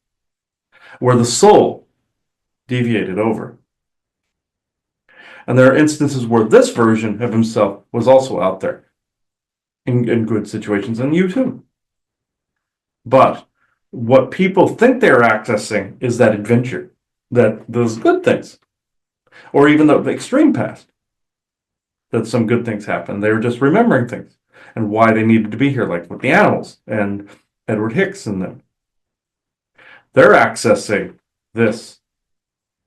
where the soul deviated over. And there are instances where this version of himself was also out there in good situations, and you too. But what people think they're accessing is that adventure, that those good things, or even the extreme past, that some good things happen. They were just remembering things and why they needed to be here, like with the animals and Edward Hicks and them. They're accessing this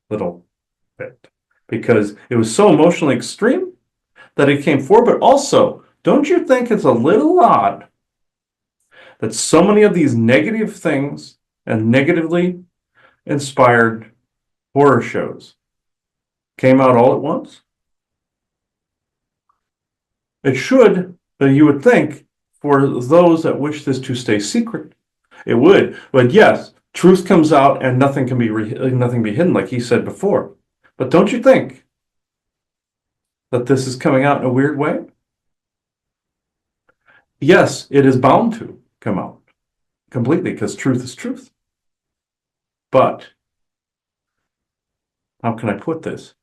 little bit because it was so emotionally extreme that it came forward. But also, don't you think it's a little odd that so many of these negative things and negatively inspired horror shows came out all at once? It should, you would think, for those that wish this to stay secret, it would. But yes, truth comes out and nothing can be hidden, like he said before. But don't you think that this is coming out in a weird way? Yes, it is bound to come out completely because truth is truth. But how can I put this?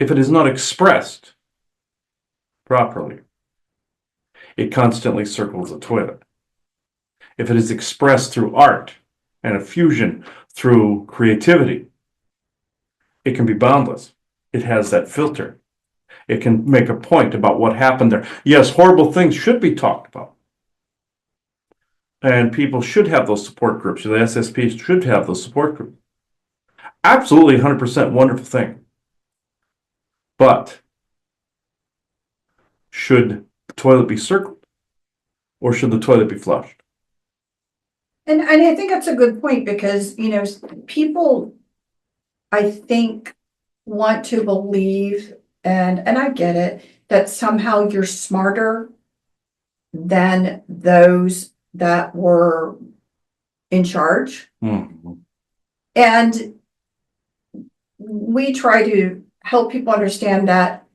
If it is not expressed properly, it constantly circles the toilet. If it is expressed through art and a fusion through creativity, it can be boundless. It has that filter. It can make a point about what happened there. Yes, horrible things should be talked about. And people should have those support groups. The SSP should have those support groups. Absolutely 100% wonderful thing. But should the toilet be circled? Or should the toilet be flushed?
And I think that's a good point because, people, I think, want to believe, and I get it, that somehow you're smarter than those that were in charge.
Mm-hmm.
And we try to help people understand that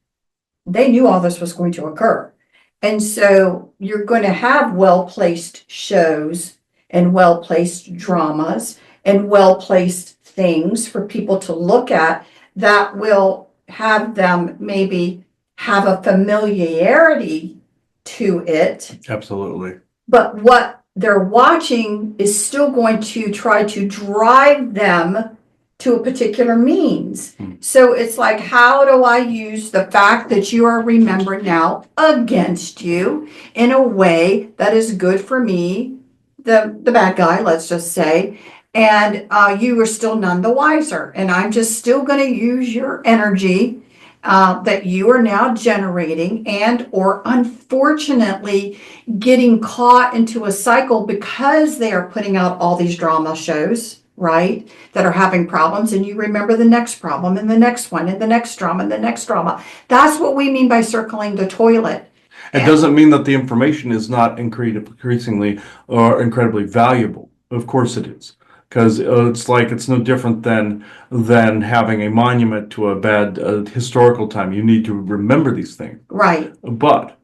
they knew all this was going to occur. And so you're going to have well-placed shows and well-placed dramas and well-placed things for people to look at that will have them maybe have a familiarity to it.
Absolutely.
But what they're watching is still going to try to drive them to a particular means. So it's like, how do I use the fact that you are remembered now against you in a way that is good for me, the bad guy, let's just say, and you are still none the wiser. And I'm just still going to use your energy that you are now generating and or unfortunately getting caught into a cycle because they are putting out all these drama shows, right, that are having problems, and you remember the next problem and the next one and the next drama and the next drama. That's what we mean by circling the toilet.
It doesn't mean that the information is not increasingly or incredibly valuable. Of course it is. Because it's no different than having a monument to a bad historical time. You need to remember these things.
Right.
But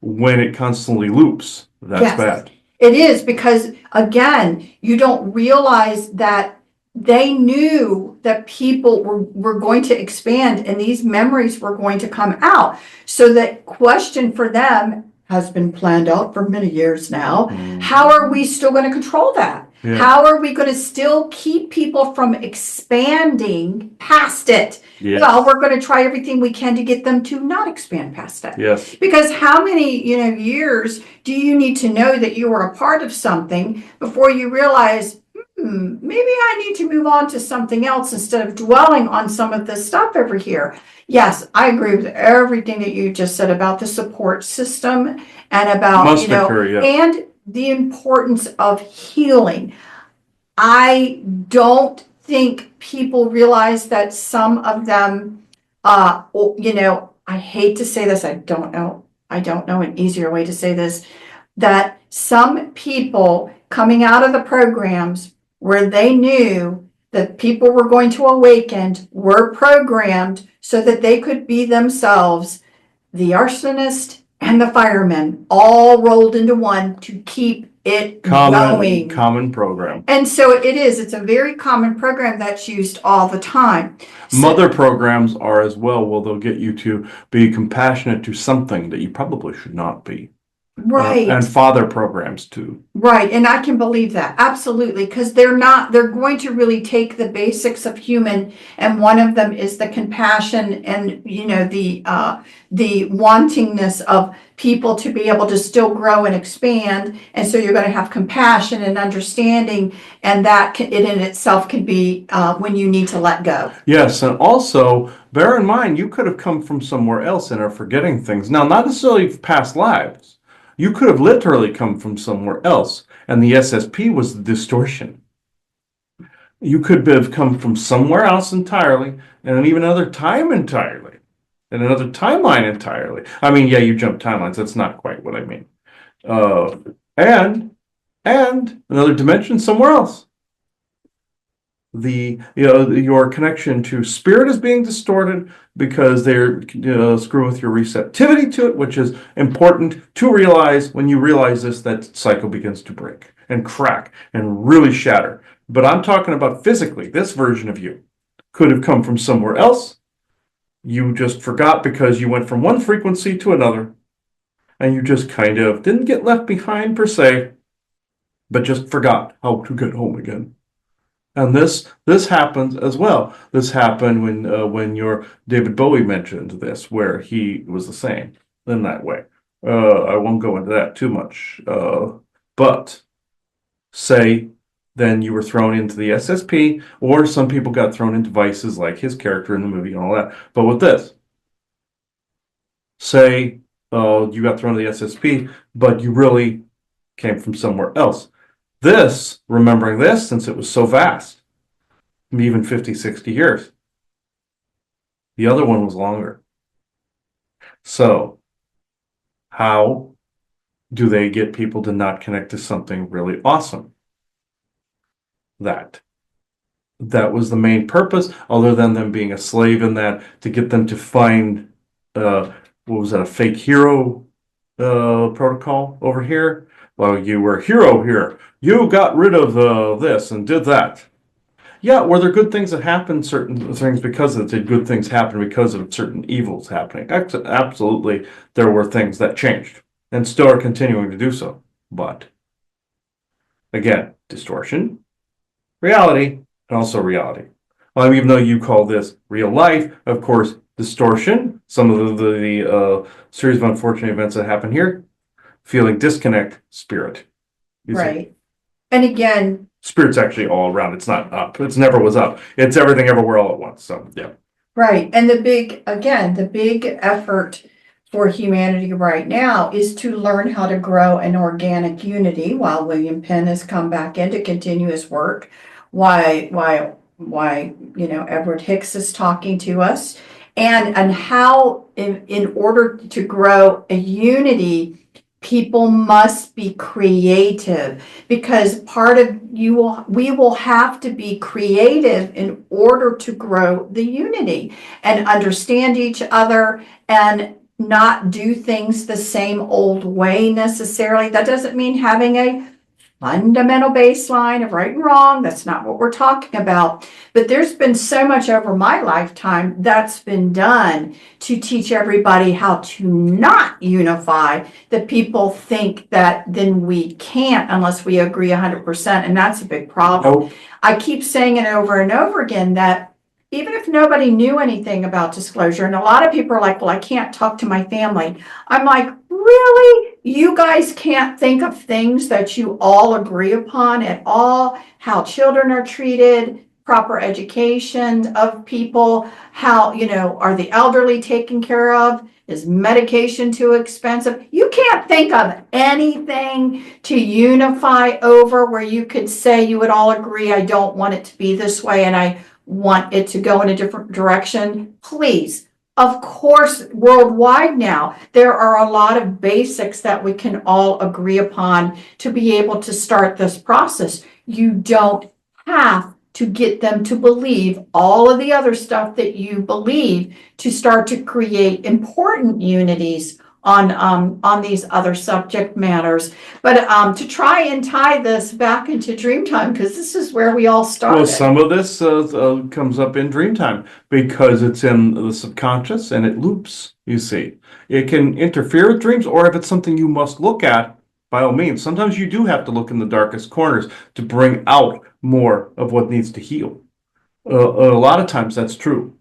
when it constantly loops, that's
Yes.
bad.
It is, because again, you don't realize that they knew that people were going to expand and these memories were going to come out. So the question for them has been planned out for many years now. How are we still going to control that?
Yeah.
How are we going to still keep people from expanding past it?
Yes.
Well, we're going to try everything we can to get them to not expand past it.
Yes.
Because how many, years do you need to know that you were a part of something before you realize, maybe I need to move on to something else instead of dwelling on some of this stuff over here. Yes, I agree with everything that you just said about the support system and about,
Must occur, yeah.
and the importance of healing. I don't think people realize that some of them, I hate to say this, I don't know an easier way to say this, that some people coming out of the programs where they knew that people were going to awaken were programmed so that they could be themselves, the arsonist and the fireman, all rolled into one to keep it going.
Common program.
And so it's a very common program that's used all the time.
Mother programs are as well. Well, they'll get you to be compassionate to something that you probably should not be.
Right.
And father programs too.
Right. And I can believe that. Absolutely. Because they're going to really take the basics of human. And one of them is the compassion and, the wantingness of people to be able to still grow and expand. And so you're going to have compassion and understanding. And that it in itself can be when you need to let go.
Yes. And also bear in mind, you could have come from somewhere else and are forgetting things. Now, not necessarily past lives. You could have literally come from somewhere else, and the SSP was the distortion. You could have come from somewhere else entirely, and even another time entirely, and another timeline entirely. I mean, yeah, you jump timelines. That's not quite what I mean. And another dimension somewhere else. Your connection to spirit is being distorted because they're screwing with your receptivity to it, which is important to realize. When you realize this, that cycle begins to break and crack and really shatter. But I'm talking about physically. This version of you could have come from somewhere else. You just forgot because you went from one frequency to another, and you just kind of didn't get left behind per se, but just forgot how to get home again. And this happens as well. This happened when your David Bowie mentioned this, where he was the same in that way. I won't go into that too much. But say then you were thrown into the SSP, or some people got thrown into vices like his character in the movie and all that. But with this, say you got thrown into the SSP, but you really came from somewhere else. This, remembering this, since it was so vast, even 50, 60 years. The other one was longer. So, how do they get people to not connect to something really awesome? That was the main purpose, other than them being a slave in that, to get them to find, what was that, a fake hero protocol over here? Well, you were a hero here. You got rid of this and did that. Yeah, were there good things that happened? Certain things because of it. Did good things happen because of certain evils happening? Absolutely, there were things that changed and still are continuing to do so. But again, distortion, reality, and also reality. Well, even though you call this real life, of course, distortion, some of the series of unfortunate events that happen here, feeling disconnect, spirit.
Right. And again,
Spirit's actually all around. It's not up. It's never was up. It's everything everywhere all at once. So, yeah.
right. And the big effort for humanity right now is to learn how to grow an organic unity while William Penn has come back in to continue his work. Why, Edward Hicks is talking to us, and how in order to grow a unity, people must be creative, because we will have to be creative in order to grow the unity and understand each other and not do things the same old way necessarily. That doesn't mean having a fundamental baseline of right and wrong. That's not what we're talking about. But there's been so much over my lifetime that's been done to teach everybody how to not unify, that people think that then we can't unless we agree 100%. And that's a big problem.
Oh,
I keep saying it over and over again that even if nobody knew anything about disclosure, and a lot of people are like, well, I can't talk to my family. I'm like, really? You guys can't think of things that you all agree upon at all? How children are treated, proper education of people, how, are the elderly taken care of? Is medication too expensive? You can't think of anything to unify over where you could say you would all agree, I don't want it to be this way and I want it to go in a different direction. Please. Of course, worldwide now, there are a lot of basics that we can all agree upon to be able to start this process. You don't have to get them to believe all of the other stuff that you believe to start to create important unities on these other subject matters. But to try and tie this back into Dreamtime, because this is where we all started.
well, some of this comes up in Dreamtime because it's in the subconscious and it loops, you see. It can interfere with dreams, or if it's something you must look at, by all means. Sometimes you do have to look in the darkest corners to bring out more of what needs to heal. A lot of times that's true.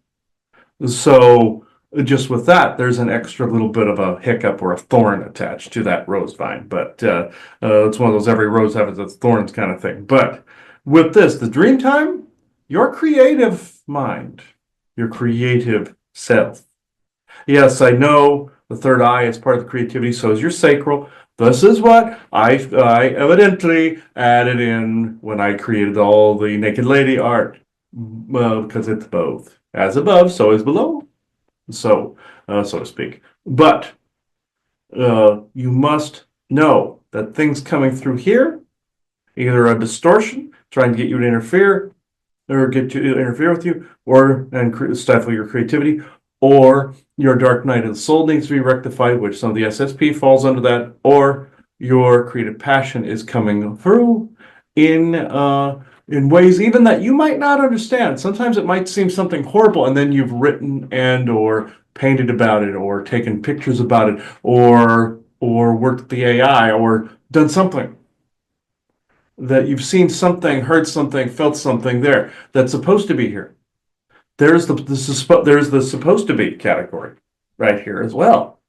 So just with that, there's an extra little bit of a hiccup or a thorn attached to that rose vine. But it's one of those every rose has its thorns kind of thing. But with this, the Dreamtime, your creative mind, your creative self. Yes, I know the third eye is part of the creativity, so is your sacral. This is what I evidently added in when I created all the Naked Lady art. Well, because it's both. As above, so is below. So to speak. But you must know that things coming through here, either a distortion, trying to get you to interfere, or get you to interfere with you, or stifle your creativity, or your dark night of the soul needs to be rectified, which some of the SSP falls under that, or your creative passion is coming through in ways even that you might not understand. Sometimes it might seem something horrible, and then you've written and or painted about it, or taken pictures about it, or worked with the AI, or done something that you've seen something, heard something, felt something there that's supposed to be here. There's the supposed to be category right here as well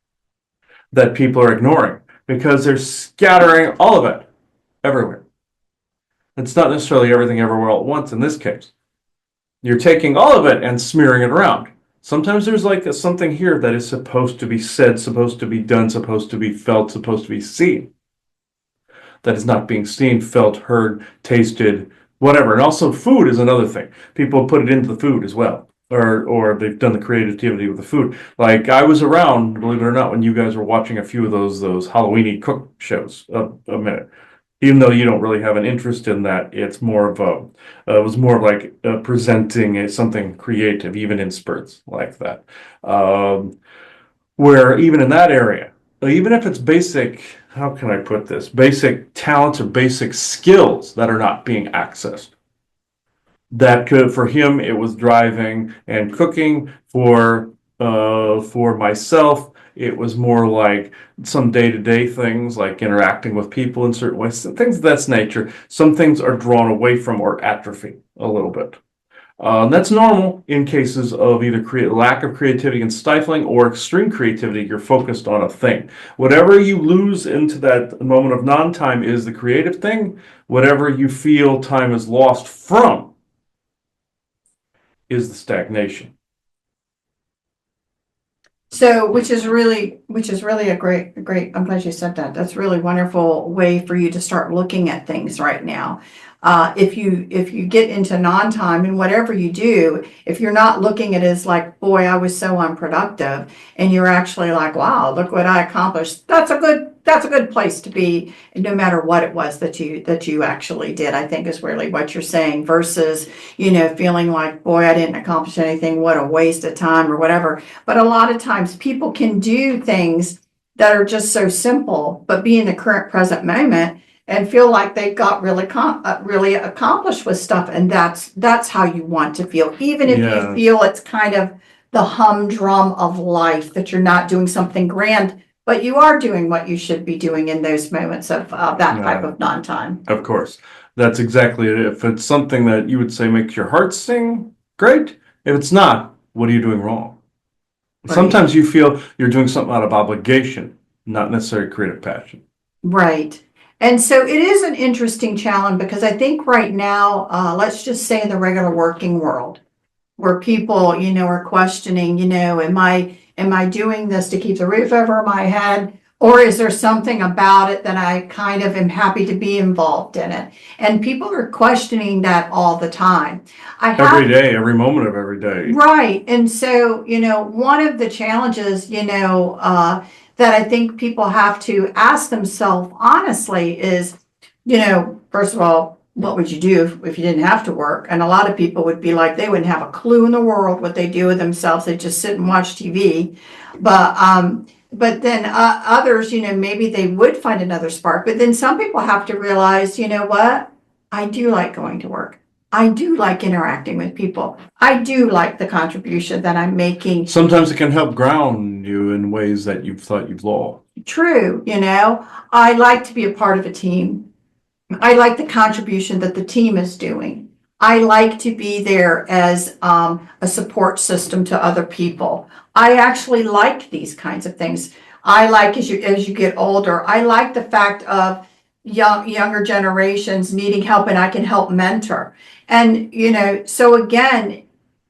that people are ignoring because they're scattering all of it everywhere. It's not necessarily everything everywhere all at once in this case. You're taking all of it and smearing it around. Sometimes there's like something here that is supposed to be said, supposed to be done, supposed to be felt, supposed to be seen. That is not being seen, felt, heard, tasted, whatever. And also food is another thing. People put it into the food as well. Or they've done the creativity with the food. Like I was around, believe it or not, when you guys were watching a few of those Halloweeny cook shows a minute. Even though you don't really have an interest in that, it's more of it was more like presenting something creative, even in spurts like that. Where even in that area, even if it's basic, how can I put this? Basic talents or basic skills that are not being accessed. That could, for him, it was driving and cooking. For myself, it was more like some day-to-day things, like interacting with people in certain ways, things of that nature. Some things are drawn away from or atrophy a little bit. That's normal in cases of either lack of creativity and stifling or extreme creativity. You're focused on a thing. Whatever you lose into that moment of non-time is the creative thing. Whatever you feel time is lost from is the stagnation.
So, which is really a great, I'm glad you said that. That's really wonderful way for you to start looking at things right now. If you get into non-time and whatever you do, if you're not looking at it as like, boy, I was so unproductive, and you're actually like, wow, look what I accomplished. That's a good place to be, no matter what it was that you actually did, I think is really what you're saying, versus, feeling like, boy, I didn't accomplish anything, what a waste of time or whatever. But a lot of times people can do things that are just so simple, but be in the current present moment and feel like they got really accomplished with stuff. And that's how you want to feel, even if you feel it's kind of the humdrum of life, that you're not doing something grand, but you are doing what you should be doing in those moments of that type of non-time.
Of course. That's exactly it. If it's something that you would say makes your heart sing, great. If it's not, what are you doing wrong? Right. Sometimes you feel you're doing something out of obligation, not necessarily creative passion.
Right. And so it is an interesting challenge, because I think right now, let's just say in the regular working world, where people, are questioning, am I doing this to keep the roof over my head? Or is there something about it that I kind of am happy to be involved in it? And people are questioning that all the time.
Every day, every moment of every day.
Right. And so, one of the challenges, that I think people have to ask themselves honestly is, first of all, what would you do if you didn't have to work? And a lot of people would be like, they wouldn't have a clue in the world what they do with themselves. They just sit and watch TV. But then others, maybe they would find another spark. But then some people have to realize, what? I do like going to work. I do like interacting with people. I do like the contribution that I'm making.
Sometimes it can help ground you in ways that you've thought you've lost.
True. I like to be a part of a team. I like the contribution that the team is doing. I like to be there as a support system to other people. I actually like these kinds of things. I like, as you get older, I like the fact of younger generations needing help, and I can help mentor. And so again,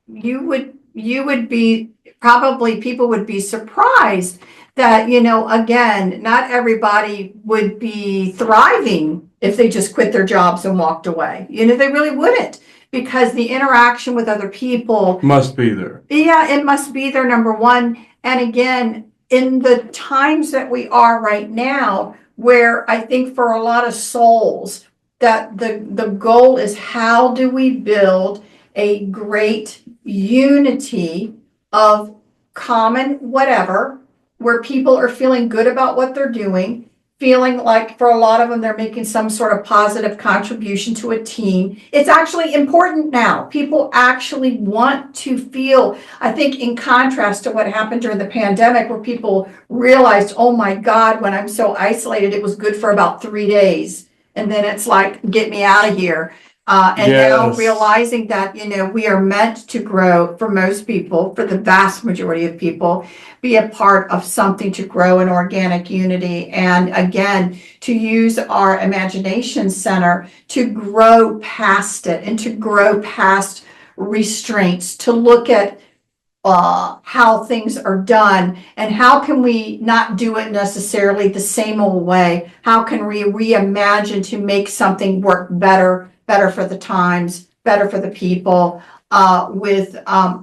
you would be, probably people would be surprised that again, not everybody would be thriving if they just quit their jobs and walked away. They really wouldn't, because the interaction with other people
must be there.
Yeah, it must be there, number one. And again, in the times that we are right now, where I think for a lot of souls that the goal is, how do we build a great unity of common whatever, where people are feeling good about what they're doing, feeling like for a lot of them they're making some sort of positive contribution to a team. It's actually important now. People actually want to feel, I think, in contrast to what happened during the pandemic, where people realized, oh my God, when I'm so isolated, it was good for about 3 days. And then it's like, get me out of here. And now
Yes.
realizing that, we are meant to grow, for most people, for the vast majority of people, be a part of something to grow in organic unity. And again, to use our imagination center to grow past it and to grow past restraints, to look at how things are done and how can we not do it necessarily the same old way. How can we reimagine to make something work better for the times, better for the people, with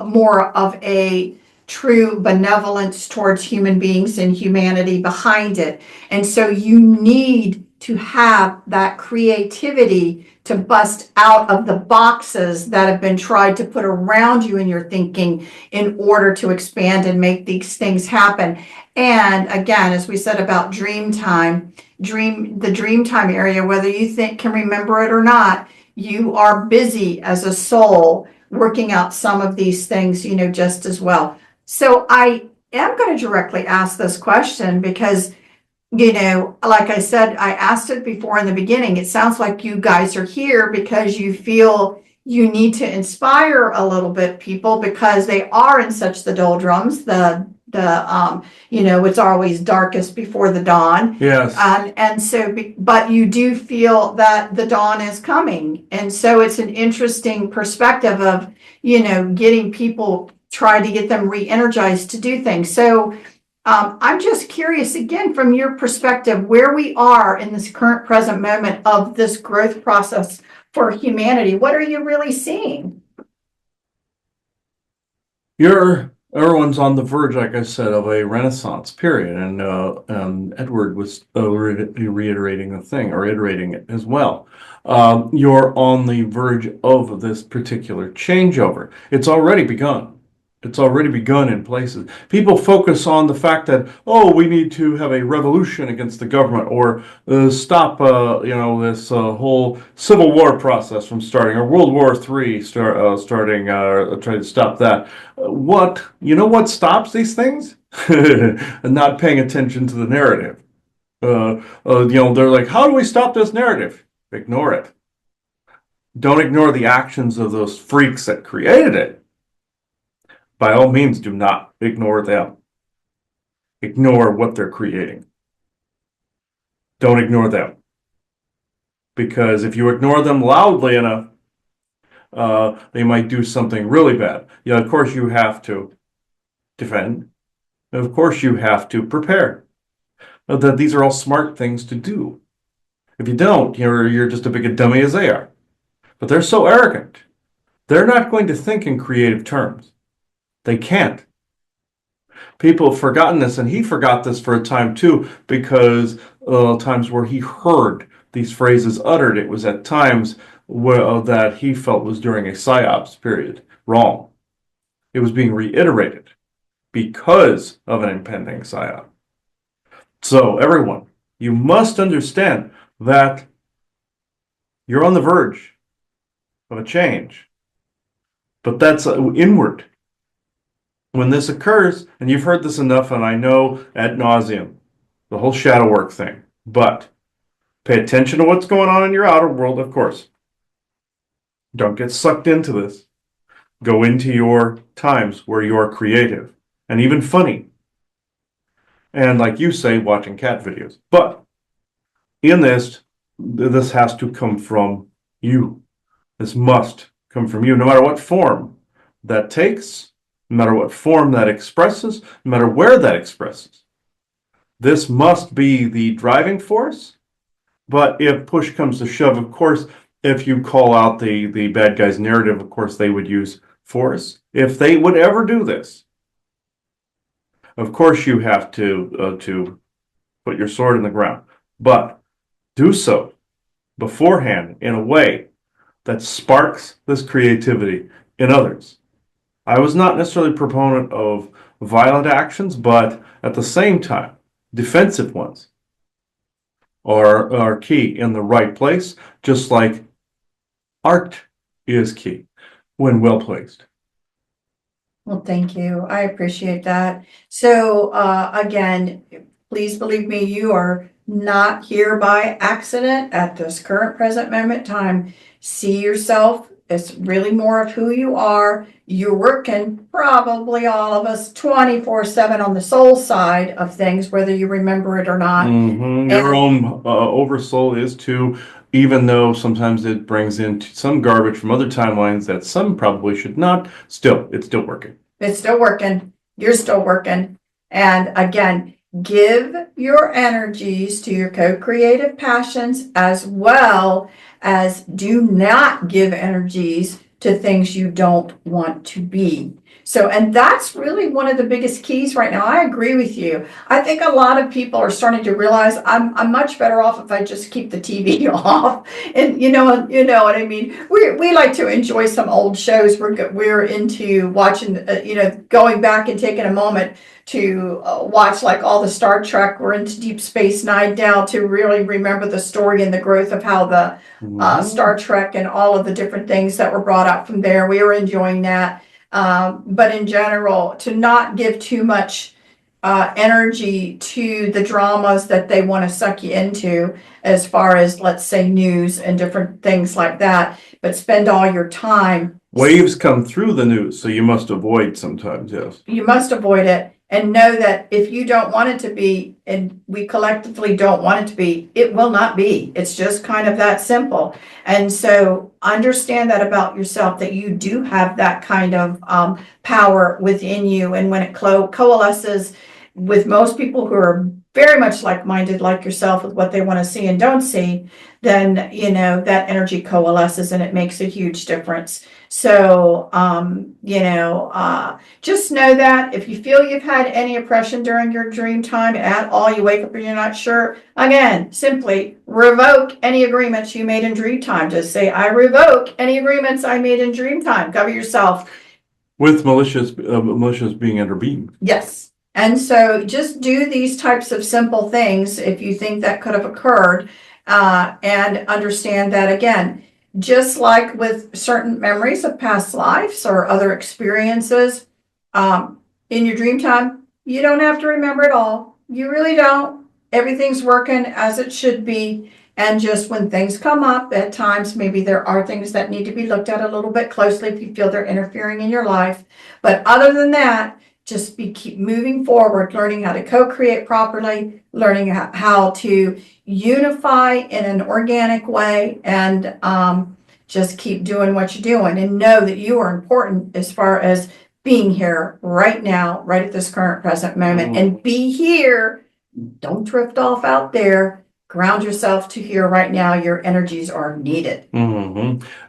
more of a true benevolence towards human beings and humanity behind it. And so you need to have that creativity to bust out of the boxes that have been tried to put around you in your thinking in order to expand and make these things happen. And again, as we said about dream time, the dream time area, whether you can remember it or not, you are busy as a soul working out some of these things, just as well. So I am going to directly ask this question because, like I said, I asked it before in the beginning. It sounds like you guys are here because you feel you need to inspire a little bit people, because they are in such the doldrums, it's always darkest before the dawn.
Yes.
And so, but you do feel that the dawn is coming. And so it's an interesting perspective of, getting people, try to get them re-energized to do things. So I'm just curious, again, from your perspective, where we are in this current present moment of this growth process for humanity. What are you really seeing?
Everyone's on the verge, like I said, of a renaissance period, and Edward was reiterating the thing, or iterating it as well. You're on the verge of this particular changeover. It's already begun. It's already begun in places. People focus on the fact that, oh, we need to have a revolution against the government, or stop, this whole Civil War process from starting, or World War III starting, trying to stop that. What stops these things? Not paying attention to the narrative. They're like, how do we stop this narrative? Ignore it. Don't ignore the actions of those freaks that created it. By all means, do not ignore them. Ignore what they're creating. Don't ignore them. Because if you ignore them loudly enough, they might do something really bad. Yeah, of course you have to defend. Of course you have to prepare. That these are all smart things to do. If you don't, you're just as big a dummy as they are. But they're so arrogant. They're not going to think in creative terms. They can't. People have forgotten this, and he forgot this for a time too, because times where he heard these phrases uttered, it was at times that he felt was during a psyops period. Wrong. It was being reiterated because of an impending psyop. So everyone, you must understand that you're on the verge of a change, but that's inward. When this occurs, and you've heard this enough, and I know ad nauseum, the whole shadow work thing, but pay attention to what's going on in your outer world, of course. Don't get sucked into this. Go into your times where you're creative and even funny. And like you say, watching cat videos. But in this has to come from you. This must come from you, no matter what form that takes, no matter what form that expresses, no matter where that expresses. This must be the driving force. But if push comes to shove, of course, if you call out the bad guy's narrative, of course, they would use force. If they would ever do this, of course, you have to put your sword in the ground. but do so beforehand in a way that sparks this creativity in others. I was not necessarily a proponent of violent actions, but at the same time, defensive ones are key in the right place, just like art is key when well placed.
Well, thank you. I appreciate that. So, again, please believe me, you are not here by accident at this current present moment in time. See yourself. It's really more of who you are. You're working, probably all of us, 24/7 on the soul side of things, whether you remember it or not.
Your own oversoul is too, even though sometimes it brings in some garbage from other timelines that some probably should not. Still, it's still working.
It's still working. You're still working. And again, give your energies to your co-creative passions, as well as do not give energies to things you don't want to be. So, and that's really one of the biggest keys right now. I agree with you. I think a lot of people are starting to realize I'm much better off if I just keep the TV off. And you know what I mean? We like to enjoy some old shows. We're into watching, going back and taking a moment to watch like all the Star Trek. We're into Deep Space Nine now to really remember the story and the growth of how the Star Trek and all of the different things that were brought up from there. We were enjoying that. But in general, to not give too much energy to the dramas that they want to suck you into, as far as, let's say, news and different things like that, but spend all your time.
Waves come through the news, so you must avoid sometimes, yes.
You must avoid it. And know that if you don't want it to be, and we collectively don't want it to be, it will not be. It's just kind of that simple. And so understand that about yourself, that you do have that kind of power within you. And when it coalesces with most people who are very much like-minded like yourself with what they want to see and don't see, then that energy coalesces and it makes a huge difference. So just know that if you feel you've had any oppression during your dream time at all, you wake up and you're not sure, again, simply revoke any agreements you made in dream time. Just say, I revoke any agreements I made in dream time. Cover yourself.
With militias being intervened.
Yes. And so just do these types of simple things if you think that could have occurred, and understand that, again, just like with certain memories of past lives or other experiences, in your dream time, you don't have to remember it all. You really don't. Everything's working as it should be. And just when things come up, at times, maybe there are things that need to be looked at a little bit closely if you feel they're interfering in your life. But other than that, just keep moving forward, learning how to co-create properly, learning how to unify in an organic way, and just keep doing what you're doing, and know that you are important as far as being here right now, right at this current present moment, and be here. Don't drift off out there. Ground yourself to here right now. Your energies are needed.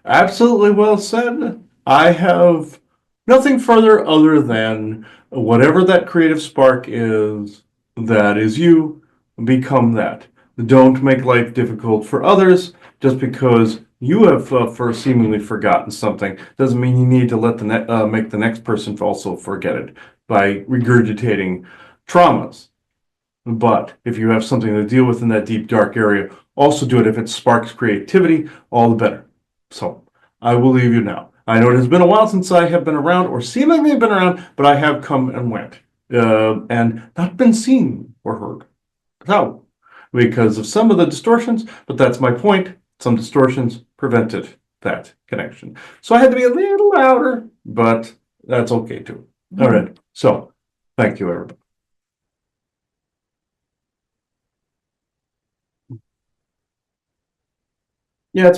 Absolutely well said. I have nothing further other than whatever that creative spark is, that is you, become that. Don't make life difficult for others just because you have first seemingly forgotten something. Doesn't mean you need to let make the next person also forget it by regurgitating traumas. But if you have something to deal with in that deep, dark area, also do it. If it sparks creativity, all the better. So I will leave you now. I know it has been a while since I have been around, or seemingly been around, but I have come and went, and not been seen or heard. So, because of some of the distortions, but that's my point. Some distortions prevented that connection. So I had to be a little louder, but that's okay too. All right. So thank you, everybody. Yeah,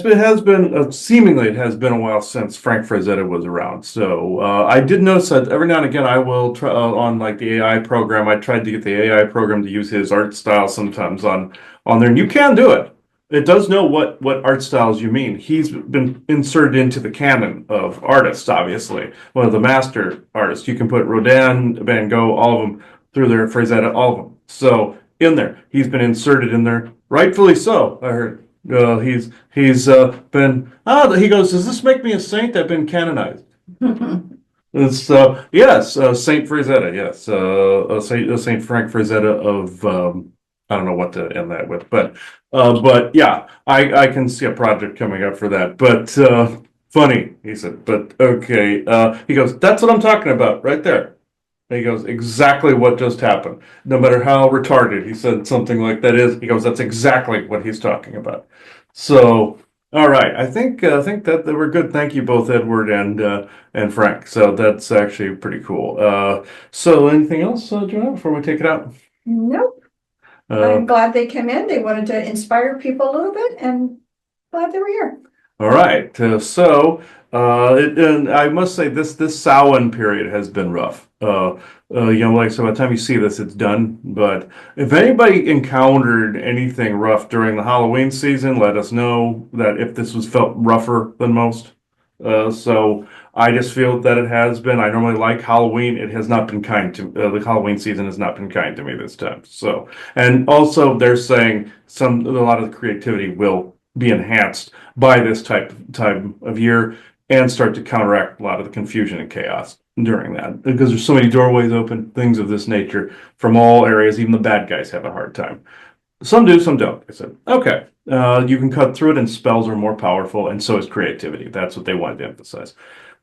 seemingly it has been a while since Frank Frazetta was around. So I did notice that every now and again I will try on like the AI program. I tried to get the AI program to use his art style sometimes on there, and you can do it. It does know what art styles you mean. He's been inserted into the canon of artists, obviously. One of the master artists. You can put Rodin, Van Gogh, all of them through there, Frazetta, all of them. So in there, he's been inserted in there. Rightfully so, I heard. He's been he goes, does this make me a saint? I've been canonized. It's yes, Saint Frazetta, yes, Saint Frank Frazetta of I don't know what to end that with, but yeah, I can see a project coming up for that. But funny, he said. But okay, he goes, that's what I'm talking about right there. And he goes, exactly what just happened. No matter how retarded he said something like that is, he goes, that's exactly what he's talking about. So, all right, I think that they were good. Thank you both, Edward and Frank. So that's actually pretty cool. So anything else, Joanna, before we take it out?
Nope,
Uh,
I'm glad they came in. They wanted to inspire people a little bit and glad they were here.
All right. And I must say this Samhain period has been rough. Like so by the time you see this, it's done. But if anybody encountered anything rough during the Halloween season, let us know that if this was felt rougher than most. So I just feel that it has been. I normally like Halloween. It has not been kind to the Halloween season has not been kind to me this time. So, and also they're saying a lot of the creativity will be enhanced by this time of year and start to counteract a lot of the confusion and chaos during that because there's so many doorways open, things of this nature from all areas. Even the bad guys have a hard time. Some do, some don't. I said, okay, you can cut through it, and spells are more powerful, and so is creativity. That's what they wanted to emphasize.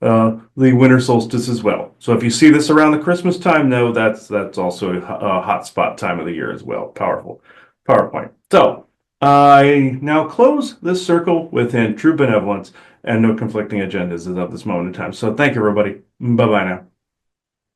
The winter solstice as well. So if you see this around the Christmas time, no, that's also a hot spot time of the year as well. Powerful PowerPoint. So I now close this circle within true benevolence and no conflicting agendas as of this moment in time. So thank you, everybody. Bye bye now.